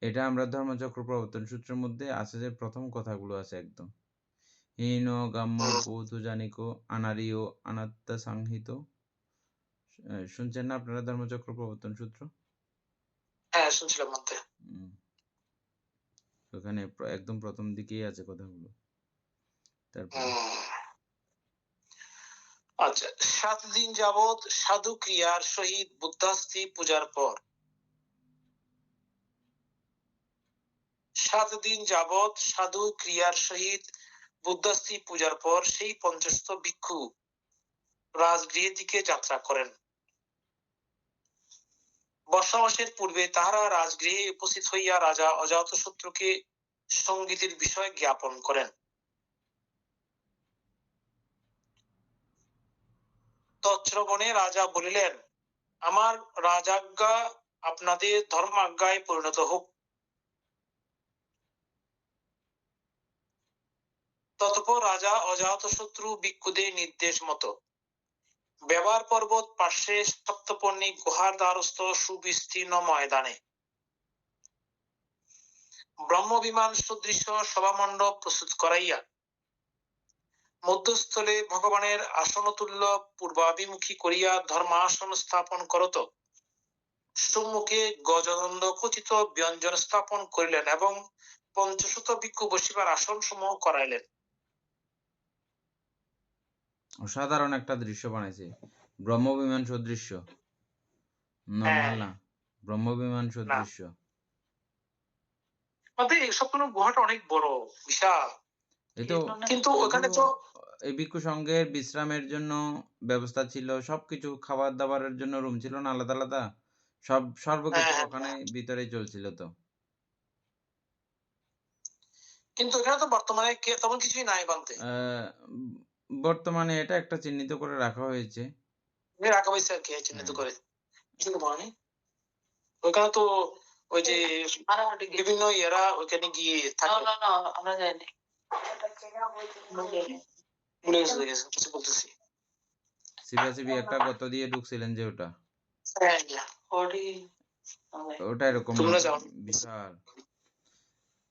এটা আমরা ধর্মচক্র প্রবর্তন সূত্রের মধ্যে আছে যে প্রথম কথাগুলো আছে একদম। হীন গ্রাম্য হুম। বৌদ্ধজানিক আনাড়িও অনাত্মা সংহিত। শুনছেন না আপনারা ধর্মচক্র প্রবর্তন সূত্র? হ্যাঁ, শুনছিলাম মধ্যে। উম, ওখানে একদম প্রথম দিকেই আছে কথাগুলো। তারপরে হুম। আচ্ছা, ৭ দিন যাবৎ সাধু ক্রিয়ার সহিত বুদ্ধাস্থি পূজার পর ৭ দিন যাবৎ সাধু ক্রিয়ার সহিত বুদ্ধাস্থি পূজার পর সেই পঞ্চস্থ ভিক্ষু রাজগৃহের দিকে যাত্রা করেন। বর্ষাবাসের পূর্বে তাহারা রাজগৃহে উপস্থিত হইয়া রাজা অজাতশত্রুকে সঙ্গীতের বিষয় জ্ঞাপন করেন। তৎশ্রবণে রাজা বলিলেন, আমার রাজাজ্ঞা আপনাদের ধর্মাজ্ঞায় পরিণত হোক। ততপর রাজা অজাতশত্রু ভিক্ষুদের নির্দেশ মতো ব্যবহার পর্বত পার্শ্বে সপ্তপর্ণী গুহার দ্বারস্থ সুবিস্তীর্ণ ময়দানে ব্রহ্মবিমান সদৃশ সভামণ্ডপ প্রস্তুত করাইয়া মধ্যস্থলে ভগবানের আসনতুল্য পূর্বাভিমুখী করিয়া ধর্মাসন স্থাপন করত। সম্মুখে গজদণ্ড খচিত ব্যঞ্জন স্থাপন করিলেন এবং পঞ্চশত ভিক্ষু বসিবার আসন সমূহ করাইলেন। অসাধারণ একটা দৃশ্য বানাইছে, ব্রহ্মবিমান সদৃশ্য, হ্যাঁ, নর্মাল না, ব্রহ্মবিমান না, সদৃশ্য। আমাদের এইসব কোনো গুহাটা অনেক বড়, বিশাল। এই তো, কিন্তু ওখানে এগুলো তো এই ভিক্ষু সংঘের বিশ্রামের জন্য ব্যবস্থা ছিল, সবকিছু খাবার দাবারের জন্য রুম ছিল না আলাদা আলাদা, হ্যাঁ সর্বকিছু হ্যাঁ ওখানে হ্যাঁ। ভিতরেই চলছিল তো। কিন্তু এখানে তো বর্তমানে তেমন কিছুই নাই বানতে, আহ, বর্তমানে এটা একটা চিহ্নিত করে রাখা হয়েছে। রাখা হয়েছে আর কি চিহ্নিত হ্যাঁ, করে। কিন্তু মানে ওইখানে তো ওই যে বিভিন্ন ইয়েরা ওইখানে গিয়ে থাকে। আমরা যাইনি, ভুলে গেছে কিছু বলতেছি। সিপাসিপি একটা গর্ত দিয়ে ঢুকছিলেন যে ওটা, হ্যাঁ, ওটা এরকম তোমরা যাও, বিশাল।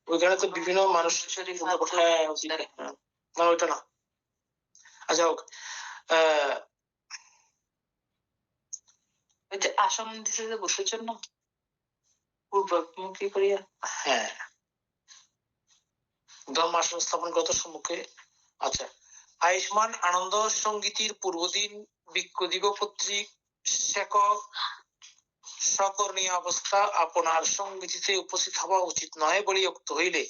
ওইখানে তো বিভিন্ন মানুষ। হ্যাঁ, হ্যাঁ। না ওইটা না, আচ্ছা হোক। আহ, ওই যে আসন দিছে যে বসার জন্য পূর্বমুখী করিয়া, হ্যাঁ, ধর্মাসন স্থাপন কত সম্মুখে। আচ্ছা, আয়ুষ্মান আনন্দ সঙ্গীতির পূর্বদিন ভিক্ষুদিগ কর্তৃক শেখ সকর্ণীয় অবস্থা আপনার সঙ্গীতিতে উপস্থিত হওয়া উচিত নয় বলিয়া উক্ত হইলে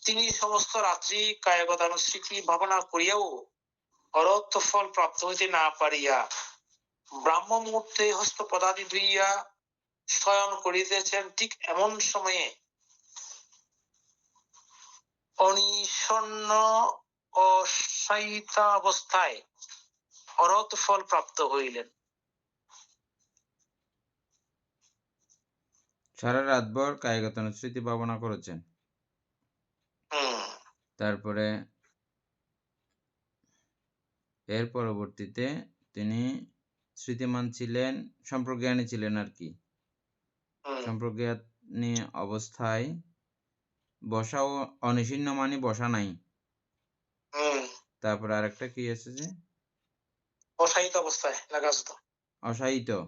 তিনি সমস্ত রাত্রি কায়গতানুস্মৃতি ভাবনা করিয়াও অরত্য ফল প্রাপ্ত হইতে না পারিয়া ব্রাহ্ম মুহূর্তে হস্ত পদাদি ধুইয়া শয়ন করিতেছেন। ঠিক এমন সময়ে অনিষন্ন ও শয়িতাবস্থায় অরত ফল প্রাপ্ত হইলেন। সারা রাতভর কায়গতানুস্মৃতি ভাবনা করেছেন। হুম তারপরে এর পরবর্তীতে তিনি স্মৃতিমান ছিলেন, সম্প্রজ্ঞানী ছিলেন আর কি। হুম সম্প্রজ্ঞানী অবস্থায় বসা ও অনিষিন্ন মানে বসা নাই, তারপরে আরেকটা কি আছে যে অশায়িত অবস্থায় লেখা আছে তো। অশায়িত। হুম,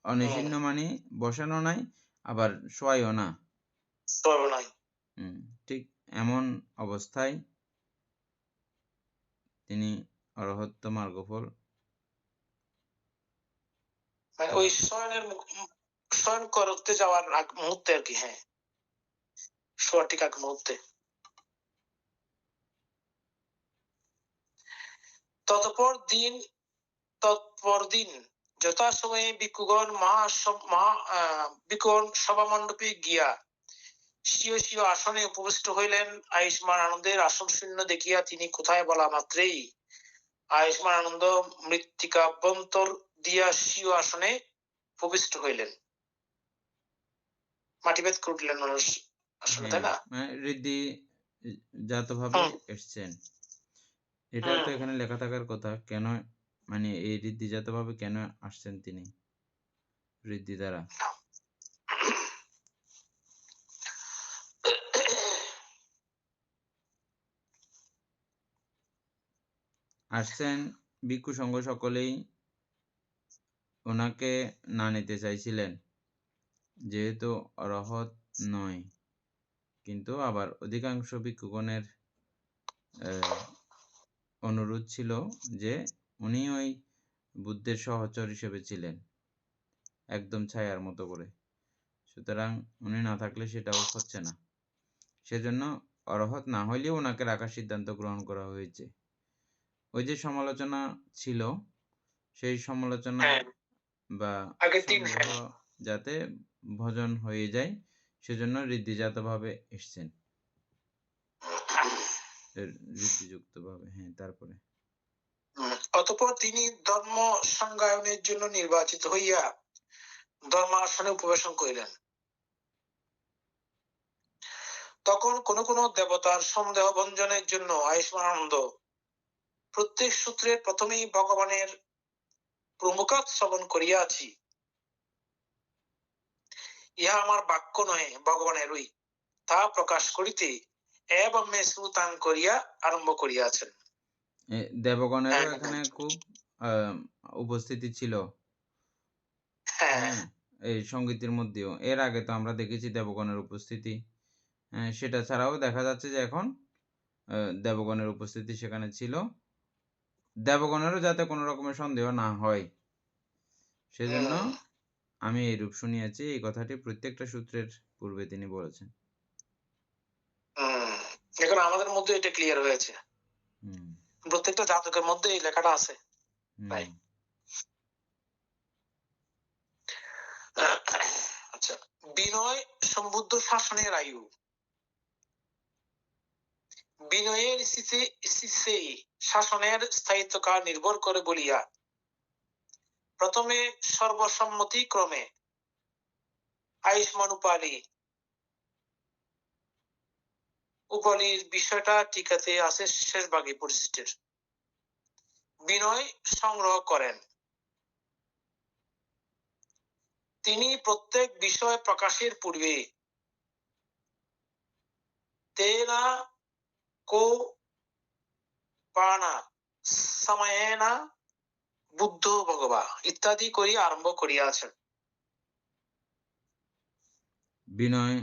অনিষিন্ন মানে বসানো নাই, আবার শোয়াইও না। প্রভাব নাই। হুম, ঠিক এমন অবস্থায় তিনি অরহত্ত মার্গফল মানে ওই লাভ। শয়ন করতে যাওয়ার আগ মুহূর্তে আর কি, হ্যাঁ, শোয়ার ঠিক আগ মুহূর্তে। তৎপর দিন যথাসময়ে ভিক্ষুগণ সভা মণ্ডপে গিয়া স্বীয় স্বীয় আসনে উপবিষ্ট হইলেন। আয়ুষ্মান আনন্দের আসন শূন্য দেখিয়া তিনি কোথায় বলা মাত্রেই আয়ুষ্মান আনন্দ মৃত্তিকাভ্যন্তর দিয়া স্বীয় আসনে উপবিষ্ট হইলেন। মাটিভেদ করে উঠলেন মানুষ আসলে, তাই হ্যাঁ, না? মানে ঋদ্ধি জাতভাবে হুম, এসছেন। এটা তো হুম। এখানে লেখা থাকার কথা। কেন মানে এই ঋদ্ধিজাতভাবে কেন আসছেন তিনি? ঋদ্ধি দ্বারা। আসছেন ভিক্ষু সংঘ সকলেই উনাকে না নিতে চাইছিলেন। যেহেতু অরহৎ নয়। কিন্তু আবার অধিকাংশ ভিক্ষুগণের অনুরোধ ছিল যে উনি ওই বুদ্ধের সহচর হিসেবে ছিলেন। একদম ছায়ার মতো করে। সুতরাং উনি না থাকলে সেটাও হচ্ছে না। সেজন্য অরহৎ না হইলেও উনাকে রাখার সিদ্ধান্ত গ্রহণ করা হয়েছে। ওই যে সমালোচনা ছিল, সেই সমালোচনা হ্যাঁ, বা আগের দিন, সন্দেহ হ্যাঁ। যাতে ভজন হয়ে যায়, সেজন্য ঋদ্ধিজাতভাবে এসছেন। ঋদ্ধিযুক্তভাবে, হ্যাঁ, তারপরে? অতঃপর তিনি ধর্ম সংজ্ঞায়নের জন্য নির্বাচিত হইয়া ধর্মাসনে উপবেশন করিলেন। তখন কোন কোন দেবতার সন্দেহ ভঞ্জনের জন্য আয়ুষ্মান আনন্দ প্রত্যেক সূত্রের প্রথমেই ভগবানের প্রমুখাত শ্রবণ করিয়াছি, ইহা আমার বাক্য নহে ভগবানেরই, তা প্রকাশ করিতে এবং মে শ্রুতাং করিয়া আরম্ভ করিয়াছেন। দেবগণেরও হ্যাঁ, এখানে খুব আ উপস্থিতি ছিল। হ্যাঁ, হ্যাঁ? এই সংগীতের মধ্যেও। এর আগে তো আমরা দেখেছি দেবগণের উপস্থিতি। সেটা ছাড়াও দেখা যাচ্ছে যে এখন আ দেবগণের উপস্থিতি সেখানে ছিল। দেবগণেরও যাতে কোন রকমের সন্দেহ না হয়, সেজন্য হুম, আমি এইরূপ শুনিয়াছি, এই কথাটি প্রত্যেকটা সূত্রের পূর্বে তিনি বলেছেন। হুম। এখন আমাদের মধ্যে এটা ক্লিয়ার হয়েছে। হুম, প্রত্যেকটা জাতকের মধ্যে এই লেখাটা আছে। হুম। তাই। আচ্ছা, বিনয় সম্বুদ্ধ শাসনের আয়ু। বিনয়ের স্থিতিতে শাসনের স্থায়িত্বকাল নির্ভর করে বলিয়া প্রথমে সর্বসম্মতিক্রমে আয়ুষ্মান উপালির বিষয়টা টিকাতে আছে শেষ ভাগে পরিশিষ্টের। বিনয় সংগ্রহ করেন। তিনি প্রত্যেক বিষয় প্রকাশের পূর্বে তেনা কো পানা সময়েনা বুদ্ধ ভগবা ইত্যাদি করিয়া আরম্ভ করিয়াছেন। বিনয়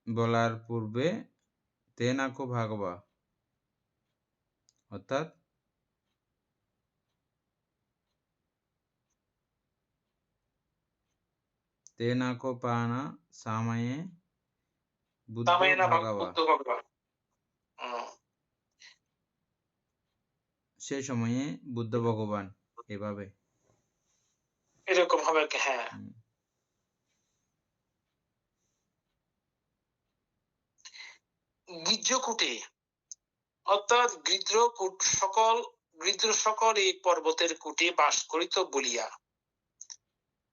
বলার পূর্বে তেনাকো ভাগবা, অর্থাৎ তেনাকো পানা সাময়ে বুদ্ধ সময়েনা ভাগাবা। বুদ্ধ ভগবা। হুম, সে সময়ে বুদ্ধ ভগবান, এভাবে। এরকম হবে আর কি, হ্যাঁ। হুম, গির্জকূটে অর্থাৎ গৃধ্র সকল এই পর্বতের কূটে বাস করিত বলিয়া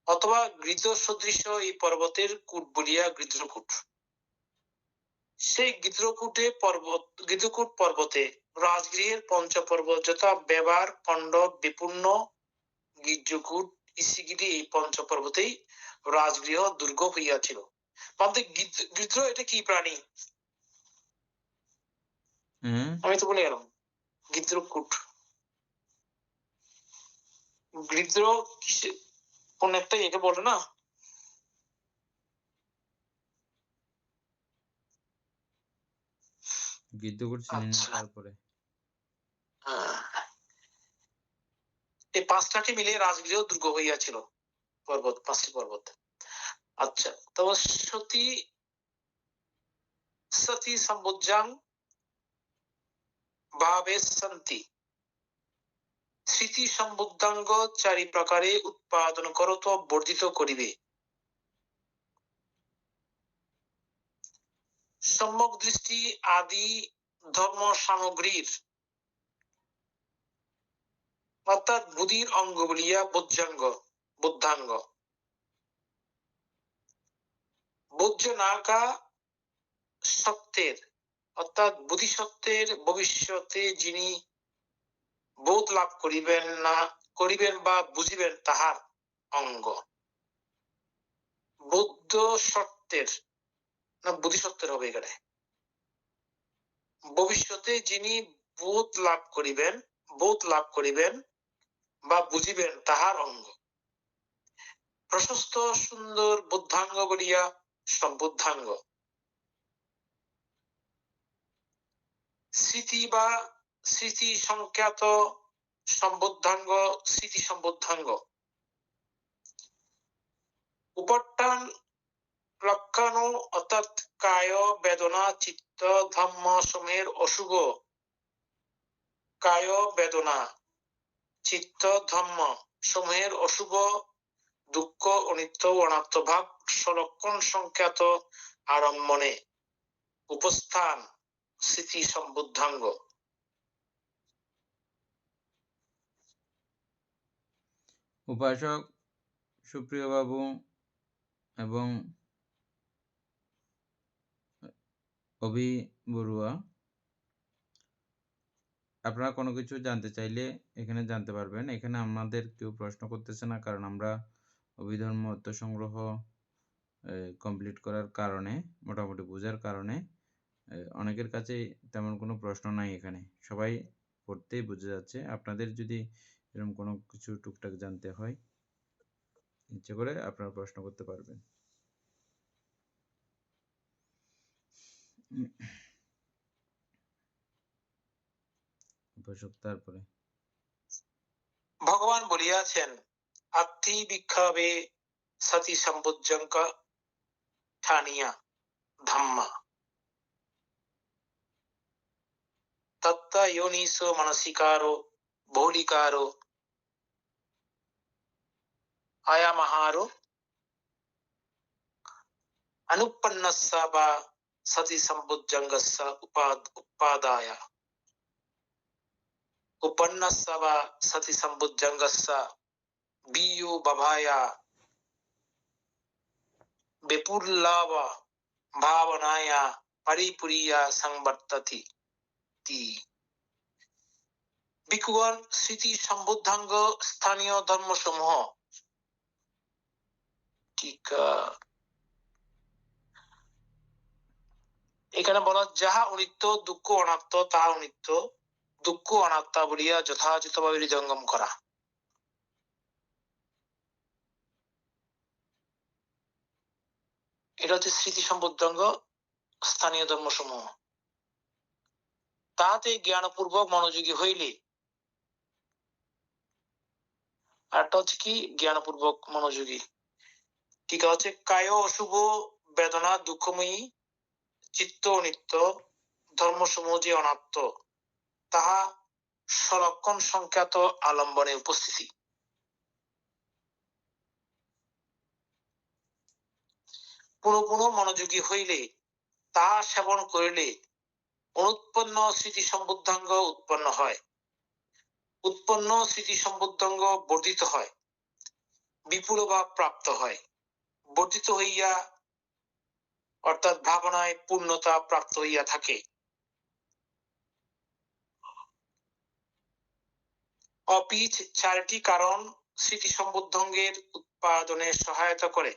অথবা গৃধ্র সদৃশ এই পর্বতের কূট বলিয়া গৃধ্রকূট। সেই গৃধ্রকূট পর্বতে রাজগৃহের পঞ্চপর্বত যথা বেবার খণ্ড বিপূর্ণ গির্জকূট ইসিগিরি এই পঞ্চপর্বতেই রাজগৃহ দুর্গ হইয়াছিল। বলতে গৃধ্র এটা কি প্রাণী? হ্যাঁ, আমি তো বলে গেলাম। গিদ্রকূট, গিদ্র কোন একটা একে বলে না, গিদ্দকুট চিনি না, আচ্ছা তারপরে এই পাঁচটাকে মিলিয়ে রাজগৃহ দুর্গ হইয়াছিল, পর্বত, 5টি পর্বত। আচ্ছা, তো সতী সতী সম্বুজ্জাং ভাবে সন্তি, স্মৃতি সম্বুদ্ধাঙ্গ চারি প্রকারে উৎপাদন করত বর্ধিত করিবে। সম্যক দৃষ্টি আদি ধর্ম সামগ্রীর অর্থাৎ বুদ্ধির অঙ্গ বলিয়া বুদ্ধাঙ্গ, বুদ্ধ নাকা সত্যের অর্থাৎ বুদ্ধিসত্ত্বের ভবিষ্যতে যিনি বোধ লাভ করিবেন বা বুঝিবেন তাহার অঙ্গ। বুদ্ধ সত্যের না বুদ্ধিসত্ত্বের হবে এখানে, ভবিষ্যতে যিনি বোধ লাভ করিবেন বা বুঝিবেন তাহার অঙ্গ। প্রশস্ত সুন্দর বুদ্ধাঙ্গ বলিয়া সম্বুদ্ধাঙ্গ। স্মৃতি বা স্মৃতি সংখ্যাত সম্বুদ্ধাঙ্গ, স্মৃতি সম্বুদ্ধাঙ্গ। উপট্টান লক্ষাণু অর্থাৎ কায় বেদনা চিত্ত ধম্ম সমূহের অশুভ, কায় বেদনা চিত্ত ধম্ম সমূহের অশুভ দুঃখ অনিত্য অনাত্ম ভাব সলক্ষণ সংখ্যাত আরম্ভনে উপস্থান স্মৃতি সম্বুদ্ধাঙ্গ। উপাসক সুপ্রিয় বাবু এবং অভি বড়ুয়া, আপনারা কোনো কিছু জানতে চাইলে এখানে জানতে পারবেন। এখানে আমাদের কেউ প্রশ্ন করতেছে না, কারণ আমরা অভিধর্ম অর্থ সংগ্রহ কমপ্লিট করার কারণে, মোটামুটি বোঝার কারণে অনেকের কাছে তেমন কোনো প্রশ্ন নাই। এখানে সবাই পড়তেই বোঝা যাচ্ছে। আপনাদের যদি এরকম কোনো কিছু টুকটাক জানতে হয়, ইচ্ছে করে আপনারা প্রশ্ন করতে পারবেন। উপাসক তারপরে ভগবান বলিয়াছেন আত্মি বিক্ষাবে সতি সম্বুজ্জঙ্ক ঠানিয়া ধাম্মা তত্তা যোনিসো মানসিকারো বহুলিকারো আয়ামহারো অনুপন্নস্য বা সতি সম্বুজ্জঙ্গস্য উপাদায় উপন্নস্য বা সতি সম্বুজ্জঙ্গস্য বিয়ো বাভায়া বিপুল্লাভ ভাবনায়া পরিপুরিয়া সংবর্ততি। বিকুগণ, স্মৃতি সম্বুদ্ধাঙ্গ স্থানীয় ধর্মসমূহ এখানে বলা যাহা অনিত্য দুঃখ অনাত্ম তাহা অনিত্য দুঃখ অনাত্মা বলিয়া যথাযথভাবে হৃদয়ঙ্গম করা। এটা হচ্ছে স্মৃতি সম্বুদ্ধাঙ্গ স্থানীয় ধর্মসমূহ। তাহাতে জ্ঞানপূর্বক মনোযোগী হইলে, আরটা হচ্ছে কি জ্ঞানপূর্বক মনোযোগী, টিকা হচ্ছে কায় অশুভ বেদনা দুঃখময়ী চিত্ত অনিত্য ধর্মসমূহ যে অনাত্ম তাহা সলক্ষণ সংখ্যাত আলম্বনে উপস্থিতি। পুনঃ পুনঃ মনোযোগী হইলে তাহা সেবন করিলে অনুৎপন্ন স্মৃতি সম্বুদ্ধাঙ্গ উৎপন্ন হয়, উৎপন্ন স্মৃতি সম্বুদ্ধাঙ্গ বর্ধিত হয়, বিপুল ভাব প্রাপ্ত হয়, বর্ধিত হইয়া অর্থাৎ ভাবনায় পূর্ণতা প্রাপ্ত হইয়া থাকে। অপিচ চারটি কারণ স্মৃতি সম্বুদ্ধাঙ্গের উৎপাদনে সহায়তা করে,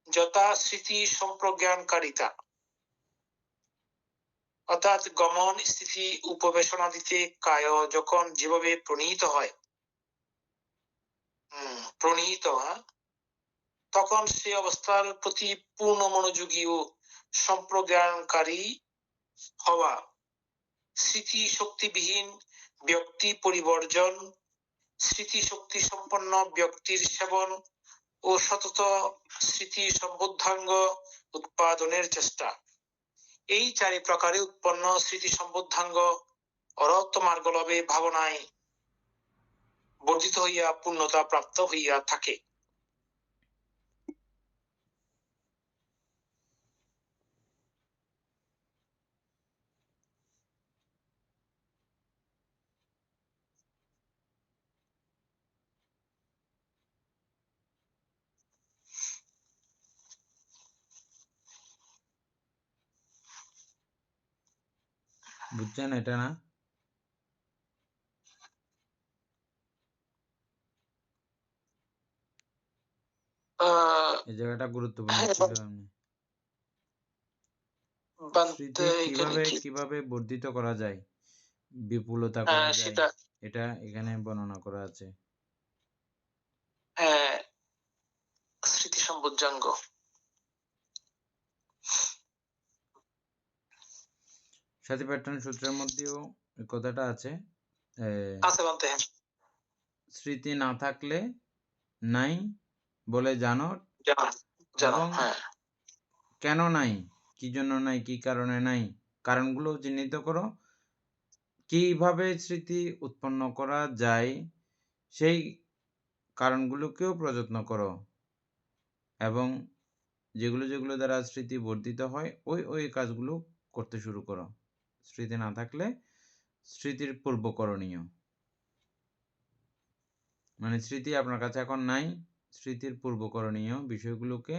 যথা স্মৃতি সম্প্রজ্ঞানকারিতা অর্থাৎ গমন স্থিতি উপবেশনাদিতে কায় যখন যেভাবে প্রণীত হয়, প্রণীত, তখন সে অবস্থার প্রতি পূর্ণ মনোযোগী ও সম্প্রজ্ঞানকারী হওয়া, স্মৃতি শক্তিবিহীন ব্যক্তি পরিবর্জন, স্মৃতি শক্তি সম্পন্ন ব্যক্তির সেবন ও সতত স্মৃতি সম্বুদ্ধাঙ্গ উৎপাদনের চেষ্টা, এই চারি প্রকারে উৎপন্ন স্মৃতি সম্বুদ্ধাঙ্গ অরহত মার্গ লাভে ভাবনায় বর্ধিত হইয়া পূর্ণতা প্রাপ্ত হইয়া থাকে। বুঝছেন এটা না? এই জায়গাটা গুরুত্বপূর্ণ। স্মৃতি কিভাবে বর্ধিত করা যায়, বিপুলতা করা যায়, এটা এখানে বর্ণনা করা আছে। স্মৃতি সম্বুদ্ধাঙ্গ সাথী প্যাটার্ন সূত্রের মধ্যেও কথাটা আছে, স্মৃতি না থাকলে নাই বলে জানো, এবং কেন নাই, কি জন্য নাই, কি কারণে নাই, কারণগুলো চিহ্নিত করো, কিভাবে স্মৃতি উৎপন্ন করা যায় সেই কারণগুলোকেও প্রযত্ন করো, এবং যেগুলো যেগুলো দ্বারা স্মৃতি বর্ধিত হয় ওই কাজগুলো করতে শুরু করো। স্মৃতি না থাকলে স্মৃতির পূর্ব করণীয়, মানে স্মৃতি আপনার কাছে এখন নাই, স্মৃতির পূর্ব করণীয় বিষয়গুলোকে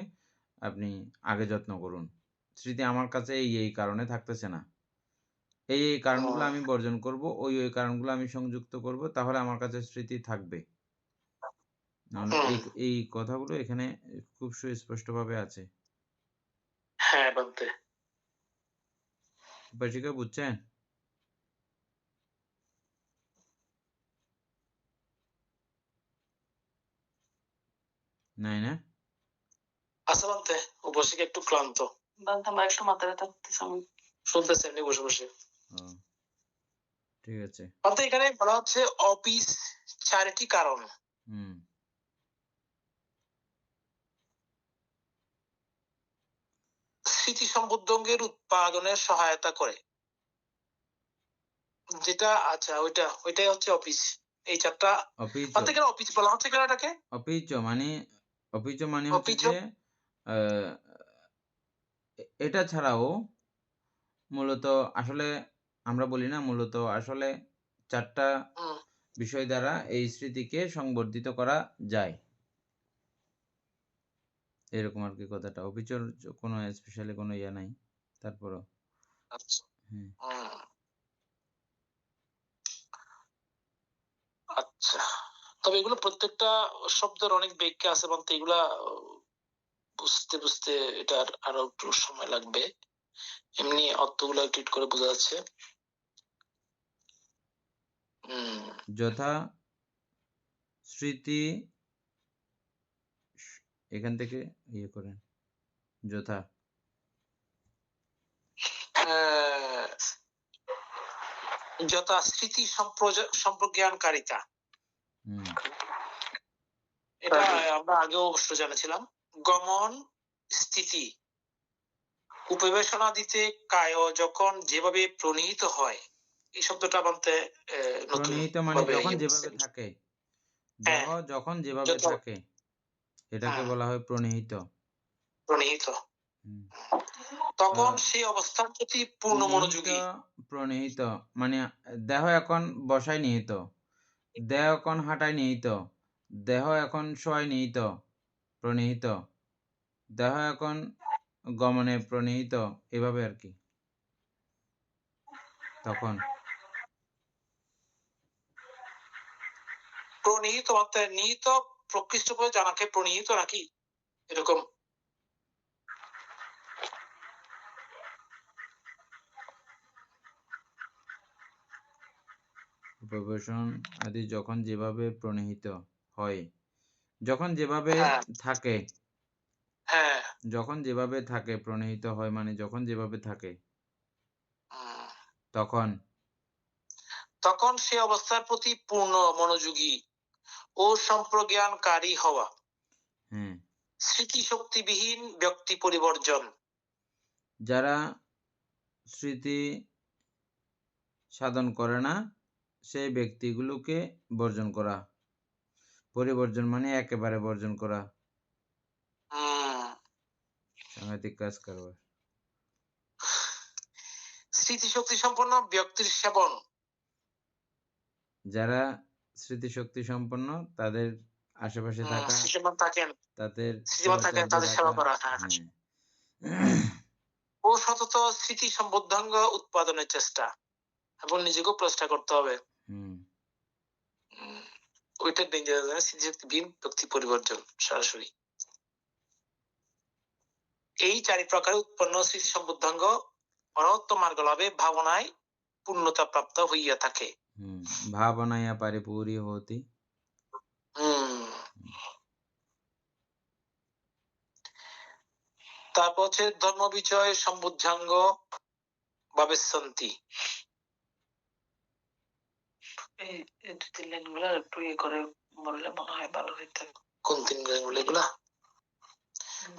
আপনি আগে যত্ন করুন। স্মৃতি আমার কাছে এই কারণে থাকতেছে না, এই কারণগুলো আমি বর্জন করব, ওই কারণগুলো আমি সংযুক্ত করব, তাহলে আমার কাছে স্মৃতি থাকবে। এই কথাগুলো এখানে খুব সুস্পষ্টভাবে আছে। হ্যাঁ বলতে উপাসিকা বুঝছেন? নাই না? আসলে উপাসিকা একটু ক্লান্ত, আমার একটু মাথা ব্যথা করতেছে, আমি শুনতেছি এমনি বসে বসে। ঠিক আছে। অর্থাৎ এখানে বলা হচ্ছে অফিস চারিটি কারণ স্মৃতি সম্বুদ্ধঙ্গের উৎপাদনের সহায়তা করে, যেটা আচ্ছা ওইটাই হচ্ছে অফিস। এই চারটা অফিস বলা হচ্ছে কেন এটাকে? অপিচ মানে হচ্ছে যে এটা ছাড়াও মূলত আসলে আমরা বলি না, মূলত আসলে চারটা বিষয় দ্বারা এই স্মৃতিকে সংবর্ধিত করা যায়, এরকম আর কি কথাটা। অপিচর কোনো স্পেশালি কোনো ইয়া নাই, তারপরও আচ্ছা। তবে এগুলো প্রত্যেকটা শব্দের অনেক ব্যাখ্যা আছে, বলতে এগুলা বুঝতে বুঝতে এটার আরো একটু সময় লাগবে, এমনি অর্থগুলো একটু করে বোঝা যাচ্ছে। যথা স্মৃতি, এখান থেকে ইয়ে করেন, যথা যথা স্মৃতি সম্প্রজ্ঞানকারিতা, এটা আমরা আগেও অবশ্য জানেছিলাম। গমন স্থিতি উপবেশনা দিতে কায় যখন যেভাবে প্রণীত হয়, এই শব্দটা বলতে প্রণীত মানে যখন যেভাবে থাকে, দেহ যখন যেভাবে থাকে এটাকে বলা হয় প্রণীত। তখন সেই অবস্থার প্রতি পূর্ণ মনোযোগী। প্রণীত মানে দেহ এখন বসায় নিহিত, দেহ এখন হাঁটায় নিহিত, দেহ এখন শোয়ায় নিহিত, প্রণীত, দেহ এখন গমনে প্রণীত, এভাবে আর কি। তখন প্রণীত অর্থাৎ নিহিত প্রকৃষ্টভাবে জানাকে প্রণীত নাকি এরকম? উপবেশন আদি যখন যেভাবে প্রণীহিত হয়, যখন যেভাবে হ্যাঁ থাকে, হ্যাঁ যখন যেভাবে থাকে প্রণীহিত হয় মানে যখন যেভাবে থাকে, হুম। তখন তখন সে অবস্থার প্রতি পূর্ণ মনোযোগী ও সম্প্রজ্ঞানকারী হওয়া, হ্যাঁ, স্মৃতিশক্তিবিহীন ব্যক্তি পরিবর্জন। যারা স্মৃতি সাধন করে না সেই ব্যক্তিগুলোকে বর্জন করা। পরিবর্জন মানে একেবারে বর্জন করা। হুম। সাংঘাতিক কাজ কারবার। স্মৃতিশক্তি সম্পন্ন ব্যক্তির সেবন। যারা স্মৃতিশক্তি সম্পন্ন তাদের আশেপাশে থাকা, স্মৃতিমান থাকেন, তাদের স্মৃতিমান থাকেন, সাহচর্যে তাদের সেবা থাকা। করা। হ্যাঁ হ্যাঁ। ও সতত স্মৃতি সম্বদ্ধাঙ্গ উৎপাদনের চেষ্টা এবং নিজেকেও প্রচেষ্টা করতে হবে। হুম। ওইটা ডেঞ্জারাস, স্মৃতিশক্তিবিহীন ব্যক্তি পরিবর্জন সরাসরি। এই চারি প্রকারে উৎপন্ন স্মৃতি সম্বদ্ধাঙ্গ অনন্ত মার্গ লাভে ভাবনায় পূর্ণতা প্রাপ্ত হইয়া থাকে। ভাবনায়া পারিপূরি হতি। তারপর হচ্ছে ধর্ম বিচয় সম্বুদ্ধাঙ্গ ভাবেশান্তি। এই তিন লাইন গুলো একটু ইয়ে করে বললে মনে হয় ভালো হইতো। কোন তিন লাইন গুলো এগুলা?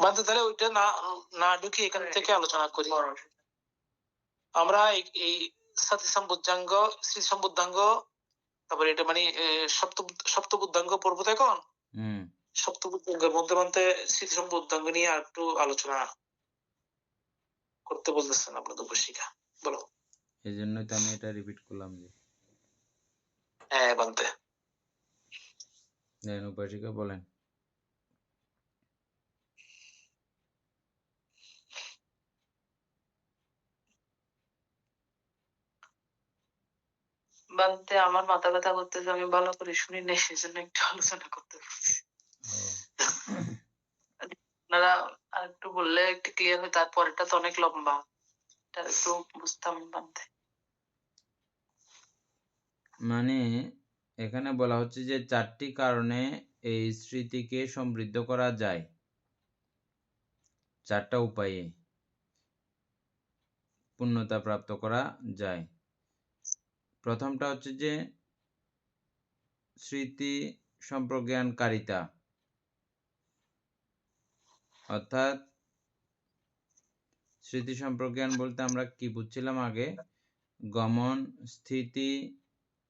বাদ তাহলে ওইটা না না ঢুকি এখান থেকে আলোচনা করি। আমরা এই সাথী সম্বুদ্ধাঙ্গ, শ্রী সম্বুদ্ধাঙ্গ, তারপরে এটা মানে সপ্তবুদ্ধাঙ্গ পর্ব এখন। সপ্তবুদ্ধাঙ্গের মধ্যে মধ্যে স্মৃতি সম্বুদ্ধাঙ্গ নিয়ে আর একটু আলোচনা করতে বলতেছেন আপনাদের উপশিকা। বলো। এই জন্যই তো আমি এটা রিপিট করলাম যে। হ্যাঁ বানতে। উপাসিকা বলেন। বানতে আমার মাথা ব্যথা করতেছে, আমি ভালো করে শুনি নাই, সেজন্য একটু আলোচনা করতে বলছি। আপনারা আর একটু বললে একটু ক্লিয়ার হয়, তারপর এটা তো অনেক লম্বা, এটা একটু বুঝতাম বানতে। মানে এখানে বলা হচ্ছে যে 4টি কারণে এই স্মৃতিকে সমৃদ্ধ করা যায়। 4টা উপায়ে পূর্ণতা প্রাপ্ত করা যায়। প্রথমটা হচ্ছে যে স্মৃতি সম্প্রজ্ঞানকারিতা, অর্থাৎ স্মৃতি সম্প্রজ্ঞান বলতে আমরা কি বুঝছিলাম আগে? গমন, স্থিতি,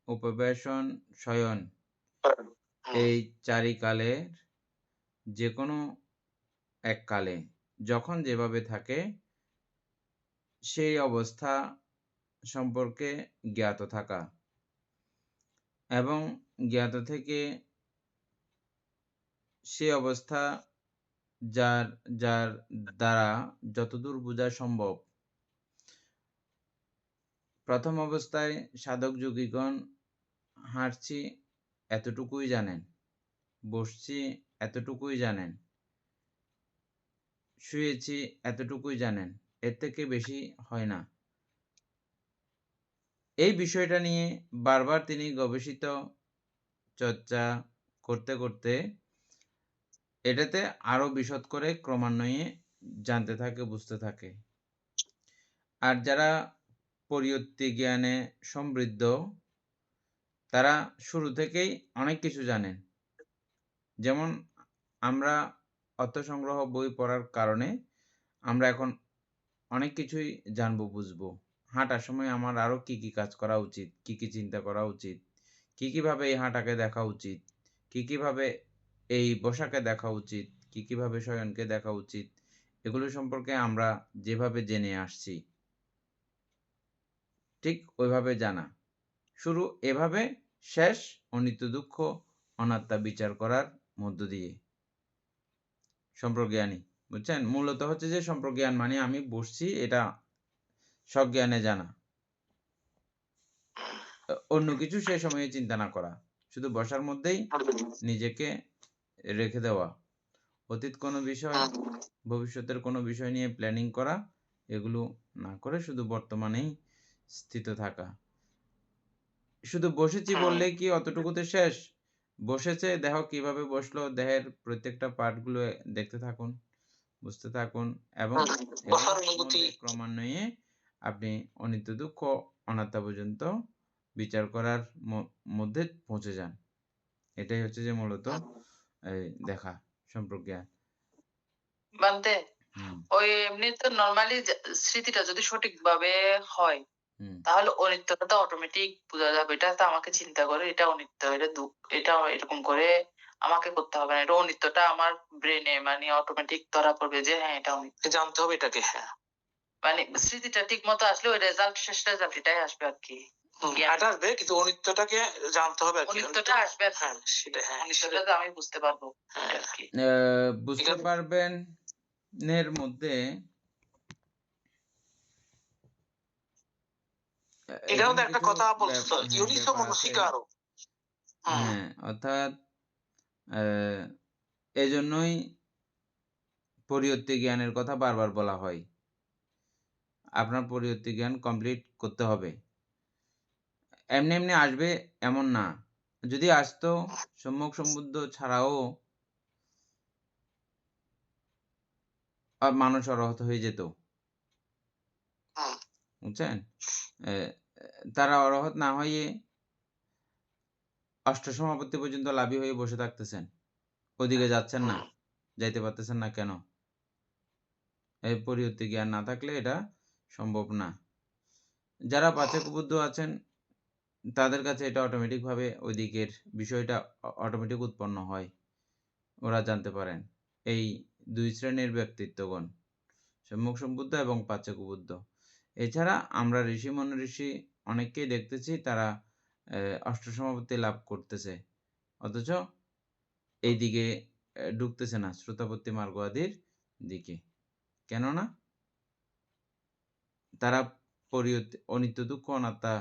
উপবেশন, শয়ন, এই 4ই কালের যে কোনো এক কালে যখন যেভাবে থাকে সেই অবস্থা সম্পর্কে জ্ঞাত থাকা এবং জ্ঞাত থেকে সে অবস্থা যার যার দ্বারা যতদূর বোঝা সম্ভব। প্রথম অবস্থায় সাধক যোগীগণ হাঁটছি এতটুকুই জানেন, বসছি এতটুকুই জানেন, শুয়েছি এতটুকুই জানেন, এর থেকে বেশি হয় না। এই বিষয়টা নিয়ে বারবার তিনি গবেষিত চর্চা করতে করতে এটাতে আরো বিশদ করে ক্রমান্বয়ে জানতে থাকে, বুঝতে থাকে। আর যারা পরিয়ত্তি জ্ঞানে সমৃদ্ধ তারা শুরু থেকেই অনেক কিছু জানেন। যেমন আমরা অর্থ সংগ্রহ বই পড়ার কারণে আমরা এখন অনেক কিছুই জানবো, বুঝবো। হাঁটার সময় আমার আরো কি কি কাজ করা উচিত, কি কি চিন্তা করা উচিত, কি কিভাবে এই হাঁটাকে দেখা উচিত, কি কিভাবে এই বসাকে দেখা উচিত, কি কিভাবে শয়নকে দেখা উচিত, এগুলো সম্পর্কে আমরা যেভাবে জেনে আসছি ঠিক ওইভাবে জানা। শুরু এভাবে, শেষ অনিত্য দুঃখ অনাত্মা বিচার করার মধ্য দিয়ে। সম্প্রজ্ঞানী, বুঝছেন? মূলত হচ্ছে যে সম্প্রজ্ঞান মানে আমি বসছি এটা সজ্ঞানে জানা, অন্য কিছু সে সময়ে চিন্তা না করা, শুধু বসার মধ্যেই নিজেকে রেখে দেওয়া, অতীত কোনো বিষয় ভবিষ্যতের কোনো বিষয় নিয়ে প্ল্যানিং করা এগুলো না করে শুধু বর্তমানেই স্থিত থাকা। শুধু বসেছি হুম, বললেই কি অতটুকুতে শেষ? বসেছে, দেহ কিভাবে বসলো, দেহের প্রত্যেকটা পার্টগুলো দেখতে থাকুন, বুঝতে থাকুন এবং হুম, বসার এগুলোর অনুভূতি। মধ্যে ক্রমান্বয়ে আপনি অনিত্য, দুঃখ, অনাত্মা পর্যন্ত বিচার করার মধ্যে পৌঁছে যান। এটাই হচ্ছে যে মূলত হুম, এই দেখা সম্পর্কে। বান্দে হুম, ওই এমনি তো নরমালি স্মৃতিটা যদি সঠিকভাবে হয় হুম। তাহলে অনিত্যটা তো অটোমেটিক বোঝা যাবে। এটা তো আমাকে চিন্তা করে এটা অনিত্য, এটা এটা এরকম করে আমাকে করতে হবে না। এটা অনিত্যটা আমার ব্রেনে মানে অটোমেটিক ধরা পড়বে যে হ্যাঁ এটা অনিত্য। জানতে হবে এটাকে, হ্যাঁ। মানে স্মৃতিটা ঠিক মতো আসলে ওই রেজাল্ট শেষ রেজাল্ট এটাই আসবে আর কি। জ্ঞান। এটা আসবে কিন্তু অনিত্যটাকে জানতে হবে আর কি। অনিত্যটা আসবে আর কি। হ্যাঁ, সেটা, হ্যাঁ, অনিত্যটা তো আমি বুঝতে পারবো হ্যাঁ। আর কি। বুঝতে এখানে পারবেন এর মধ্যে এখানে তো এখানে একটা কিছু কথা বলছো, হ্যাঁ, ইউনিসো ব্যাপার আছে। মনসিকারো। হুম, হ্যাঁ, অর্থাৎ আহ, এজন্যই পরিয়ত্তি জ্ঞানের কথা বারবার বলা হয়। আপনার পরিয়ত্তি জ্ঞান কমপ্লিট করতে হবে। এমনি এমনি আসবে এমন না। যদি আসতো সম্যক সম্বুদ্ধ ছাড়াও মানুষ অরহত হয়ে যেত। হুম, বুঝছেন? এ তারা অরহত না হয়ে অষ্টসমাপত্তি পর্যন্ত লাভী হয়ে বসে থাকতেছেন। ওদিকে যাচ্ছেন না। হুম, যাইতে পারতেছেন না কেন? এই পরিয়ত্তি জ্ঞান না থাকলে এটা সম্ভব না। যারা পাচকবুদ্ধ আছেন তাদের কাছে এটা অটোমেটিকভাবে ওই দিকের বিষয়টা অটোমেটিক উৎপন্ন হয়। ওরা জানতে পারেন। এই ২ শ্রেণীর ব্যক্তিত্বগণ, সম্যক সম্বুদ্ধ এবং পাচকবুদ্ধ। এছাড়া আমরা ঋষি মনীষী অনেককেই দেখতেছি তারা অষ্টসমাপত্তি লাভ করতেছে। অথচ এইদিকে ঢুকতেছে না শ্রোতাপত্তি মার্গ আদির দিকে। কেননা? তারা অনিত্য, দুঃখ, অনাত্মা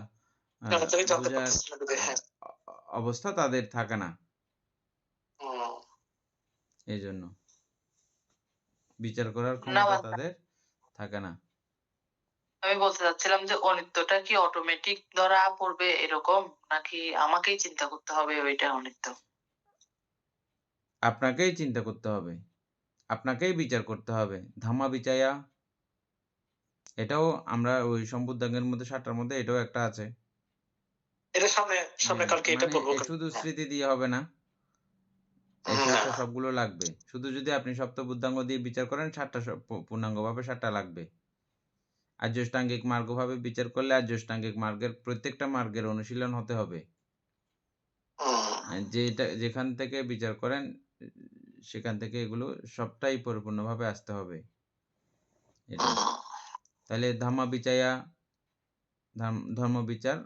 আ তাড়াতাড়ি জানতে বুঝার পারতেছি না যদি, আ হ্যাঁ। অ অবস্থা তাদের থাকে না। হুম, এজন্য। বিচার করার না ক্ষমতা বান্দা, তাদের থাকে না। আমি বলতে চাচ্ছিলাম যে অনিত্যটা কি অটোমেটিক ধরা পড়বে এরকম নাকি আমাকেই চিন্তা করতে হবে ওইটা অনিত্য? আপনাকেই চিন্তা করতে হবে। আপনাকেই বিচার করতে হবে। ধাম্মা বিচায়া এটাও আমরা ওই সম্বুদ্ধাঙ্গের মধ্যে ৭ টার মধ্যে এটাও একটা আছে। এটা সামনে সামনে হ্যাঁ, কালকে এটা মানে বলবো। শুধু হ্যাঁ, স্মৃতি দিয়ে হবে না। এই না, ৭ টা সবগুলো লাগবে। শুধু যদি আপনি সপ্তবুদ্ধাঙ্গ দিয়ে বিচার করেন ৭ টা পূর্ণাঙ্গভাবে ৭ টা লাগবে। আর্যষ্টাঙ্গিক মার্গভাবে বিচার করলে আর্যষ্টাঙ্গিক মার্গের প্রত্যেকটা মার্গের অনুশীলন হতে হবে। হুম, যেখান থেকে বিচার করেন সেখান থেকে এগুলো সবটাই পরিপূর্ণভাবে আসতে হবে। এটাই। হুম, তাইলে ধাম্মা বিচায়া ধর্ম বিচার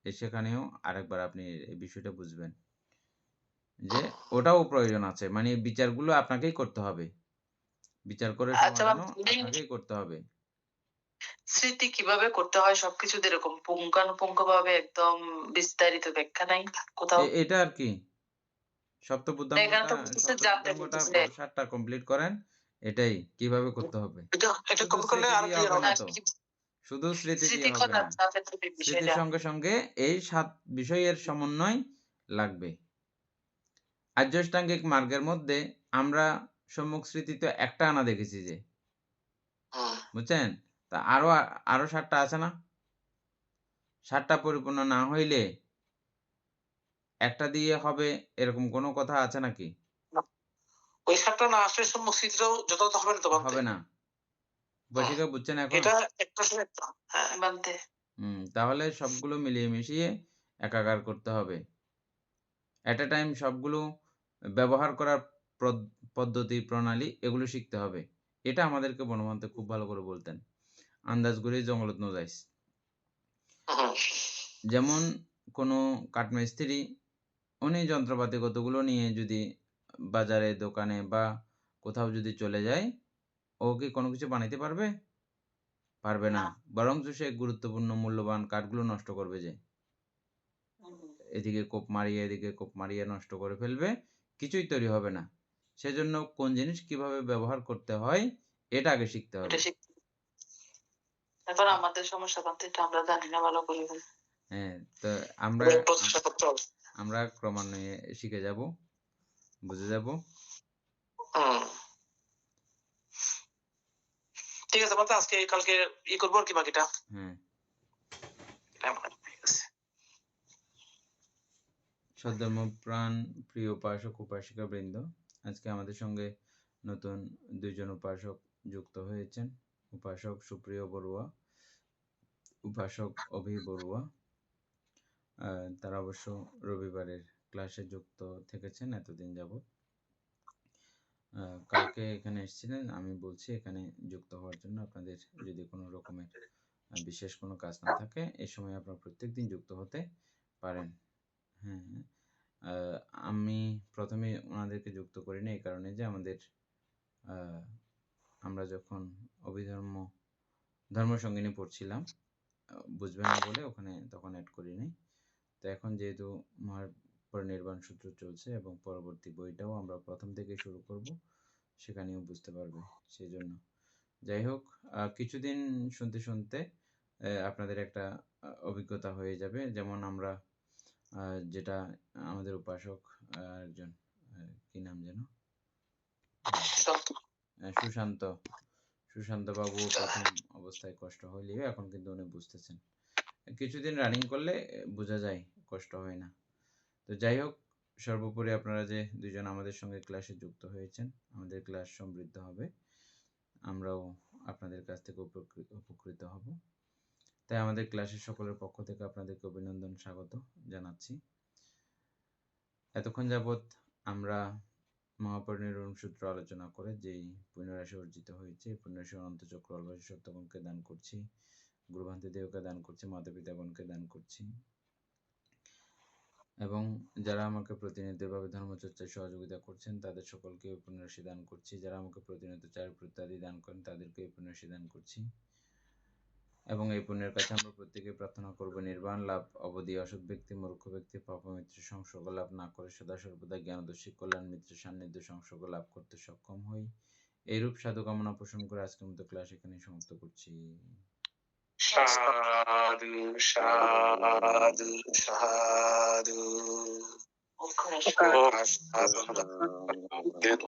সেখানেও আরেকবার আপনি এই বিষয়টা বুঝবেন। যে ওটাও প্রয়োজন আছে। মানে বিচারগুলো আপনাকেই করতে হবে। বিচার করে আচ্ছা সমাধানও বান্দা, আপনাকেই করতে হবে। স্মৃতি কিভাবে করতে হয় সবকিছু এরকম পুঙ্খানুপুঙ্খভাবে একদম বিস্তারিত ব্যাখ্যা নাই কোথাও? এটা আর কি? না, এখানে তো বলতেছে জানতে সপ্তবুদ্ধাঙ্গটা বলতেছে ৭ টা কমপ্লিট করেন। এটাই কিভাবে করতে হবে। এটা শুধু কপি করলে স্মৃতি আরো দিয়ে ক্লিয়ার হবে হবে। না আর তো। কি শুধু স্মৃতি দিয়ে স্মৃতি হবে করার না। চাপের স্মৃতির বিষয়টা। সঙ্গে, সঙ্গে এই ৭ বিষয়ের সমন্বয় লাগবে। আর্যষ্টাঙ্গিক মার্গের মধ্যে আমরা সম্মুখ স্মৃতিতে একটা আনা দেখেছি যে, হুম, বুঝছেন? তা আরো ৭ টা আছে না? ৭ টা পরিপূর্ণ না হইলে একটা দিয়ে হবে এরকম কোনো কথা আছে নাকি? না, ওই সাতটা না আসলে সম্মুখ স্মৃতিটাও যথাযথ হবে না তো বানতে। হবে না। হুম, বৈশিকা বুঝছেন এখন? এটা একটা সময় একটা, হ্যাঁ। বান্দে তাহলে সবগুলো মিলিয়ে মিশিয়ে একাকার করতে হবে। এট a টাইম সবগুলো ব্যবহার করার প্রদ পদ্ধতি, প্রণালী এগুলো শিখতে হবে। এটা আমাদেরকে বনমান্তে খুব ভালো করে বলতেন। আন্দাজ করেই জঙ্গলত ন যাইস। হুম, যেমন কোনো কাঠমিস্ত্রি উনি যন্ত্রপাতি কতগুলো নিয়ে যদি বাজারে, দোকানে বা কোথাও যদি চলে যায়, ও কি কোনো কিছু বানাইতে পারবে? পারবে না। না। বরঞ্চ সে গুরুত্বপূর্ণ মূল্যবান কাঠগুলো নষ্ট করবে যে। হুম, এদিকে কোপ মারিয়ে, এদিকে কোপ মারিয়ে নষ্ট করে ফেলবে। কিছুই তৈরি হবে না। সেজন্য কোন জিনিস কিভাবে ব্যবহার করতে হয়, এটা আগে শিখতে এটা হবে। শিখতে। এখন আমাদের সমস্যা বান্দে এটা আমরা জানি না ভালো করে। হ্যাঁ, তো আমরা এগুলো প্রচেষ্টা করতে হবে। আমরা ক্রমান্বয়ে শিখে যাব, বুঝে যাব। হুম। ঠিক আছে, বলতে আজকে কালকে করবো আর কি বাকিটা। হ্যাঁ, ঠিক আছে। সদ্ধর্মপ্রাণ প্রিয় উপাসক উপাসিকা বৃন্দ, আজকে আমাদের সঙ্গে নতুন 2 জন উপাসক যুক্ত হয়েছেন। উপাসক সুপ্রিয় বড়ুয়া, উপাসক অভি বড়ুয়া। তারা অবশ্য রবিবারের ক্লাসে যুক্ত থেকেছেন এতদিন যাবৎ। কালকে এখানে এসেছিলেন, আমি বলছি এখানে যুক্ত হওয়ার জন্য। আপনাদের যদি কোনো রকমের বিশেষ কোনো কাজ না থাকে, এই সময় আপনারা প্রত্যেকদিন যুক্ত হতে পারেন। হ্যাঁ, আমি প্রথমে ওনাদেরকে যুক্ত করিনি এই কারণে যে আমরা যখন ধর্মসঙ্গিনী পড়ছিলাম, বুঝবে না বলে ওখানে তখন অ্যাড করিনি। তো এখন যেহেতু মহাপরিনির্বাণ সূত্র চলছে এবং পরবর্তী বইটাও আমরা প্রথম থেকে শুরু করব, সেখানেও বুঝতে পারবে, সেই জন্য। যাই হোক, কিছুদিন শুনতে শুনতে আপনাদের একটা অভিজ্ঞতা হয়ে যাবে। যেমন আমরা যেটা আমাদের উপাসক একজন, কি নাম যেন, সুশান্ত বাবু প্রথম অবস্থায় কষ্ট হইলেও এখন কিন্তু উনি বুঝতেছেন। কিছুদিন রানিং করলে বোঝা যায়, কষ্ট হয় না। তো যাই হোক, সর্বোপরি আপনারা যে 2 জন আমাদের সঙ্গে ক্লাসে যুক্ত হয়েছেন, আমাদের ক্লাস সমৃদ্ধ হবে, আমরাও আপনাদের কাছ থেকে উপকৃত হব। তাই আমাদের ক্লাসের সকলের পক্ষ থেকে আপনাদেরকে অভিনন্দন, স্বাগত জানাচ্ছি। এতক্ষণ যাবৎ আমরা মহাপরিনির্বাণ সূত্র আলোচনা করে যেই পুণ্যরাশি অর্জিত হয়েছে, পুণ্যরাশি অনন্ত চক্র অলবাসী সত্যগণকে দান করছি, গুরুভান্তি দেবকে দান করছি, মাতা পিতাগণকে দান করছি, এবং যারা আমাকে প্রতিনিয়তভাবে ধর্মচর্চায় সহযোগিতা করছেন তাদের সকলকে পুণ্যরাশি দান করছি। যারা আমাকে প্রতিনিয়ত চারিত্র ইত্যাদি দান করেন তাদেরকে পুণ্যরাশি দান করছি। এবং এই পুণ্যের কাছে আমরা প্রত্যেকে প্রার্থনা করব নির্বাণ লাভ, অবধি অসৎ ব্যক্তি, মূর্খ ব্যক্তি, পাপমিত্র সংসর্গ লাভ না করে সদা সর্বদা জ্ঞানদর্শী কল্যাণ মিত্র সান্নিধ্য সংসর্গ লাভ করতে সক্ষম হই। এইরূপ সাধু কামনা পোষণ করে আজকের মতো ক্লাস এখানে সমাপ্ত করছি। সাধু সাধু সাধু।